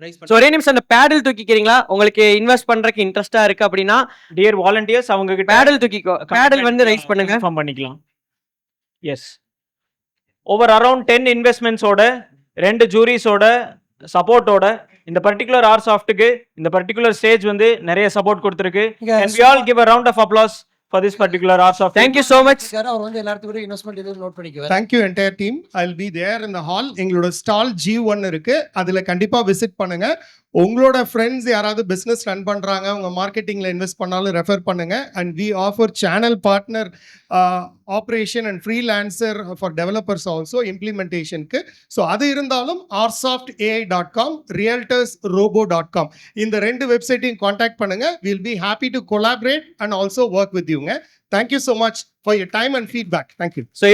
raise so ஒரே நிமிஷம் அந்த பேடல் தூக்கிக்கிறீங்களா? உங்களுக்கு இன்வெஸ்ட் பண்றதுக்கு இன்ட்ரெஸ்டா இருக்கு அப்படின்னா டியர் வாலண்டியர்ஸ் அவங்க கிட்ட பேடல் தூக்கிக்கோ. பேடல் வந்து ரைஸ் பண்ணுங்க. கன்ஃபார்ம் பண்ணிக்கலாம். எஸ். ஓவர் அரௌண்ட் 10 இன்வெஸ்ட்மெண்ட்ஸோட 2 ஜூரிஸோட சப்போர்ட்டோட இந்த பர்டிகுலர் ஆர்சாஃப்ட்டுக்கு இந்த பர்டிகுலர் ஸ்டேஜ் வந்து நிறைய சப்போர்ட் கொடுத்துருக்கு. And we all give a round of applause for this particular Arsoft. Thank you so much. அவர் வந்து எல்லாத்துக்கும் இன்வெஸ்ட்மெண்ட் இது நோட் பண்ணிக்குவார். Thank you entire team. I will be there in the hall. எங்களோட stall G1 இருக்கு. அதுல கண்டிப்பா visit பண்ணுங்க. உங்களோட ஃப்ரெண்ட்ஸ் யாராவது பிசினஸ் ரன் பண்றாங்க, உங்க மார்க்கெட்டிங்ல இன்வெஸ்ட் பண்ணாலும் ரெஃபர் பண்ணுங்க. And we offer channel partner operation and freelancer for developers also இம்ப்ளிமெண்டேஷனுக்கு. ஸோ அது இருந்தாலும் arsoftAI.com, realtorsrobo.com இந்த 2 வெப்சைட்டையும் காண்டாக்ட் பண்ணுங்க. Will be happy to collaborate and also work with யூங்க. Thank you so much for your time and feedback. Thank you. So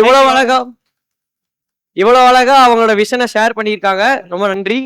இவ்வளோ அழகா அவங்களோட விஷனை ஷேர் பண்ணியிருக்காங்க. ரொம்ப நன்றி.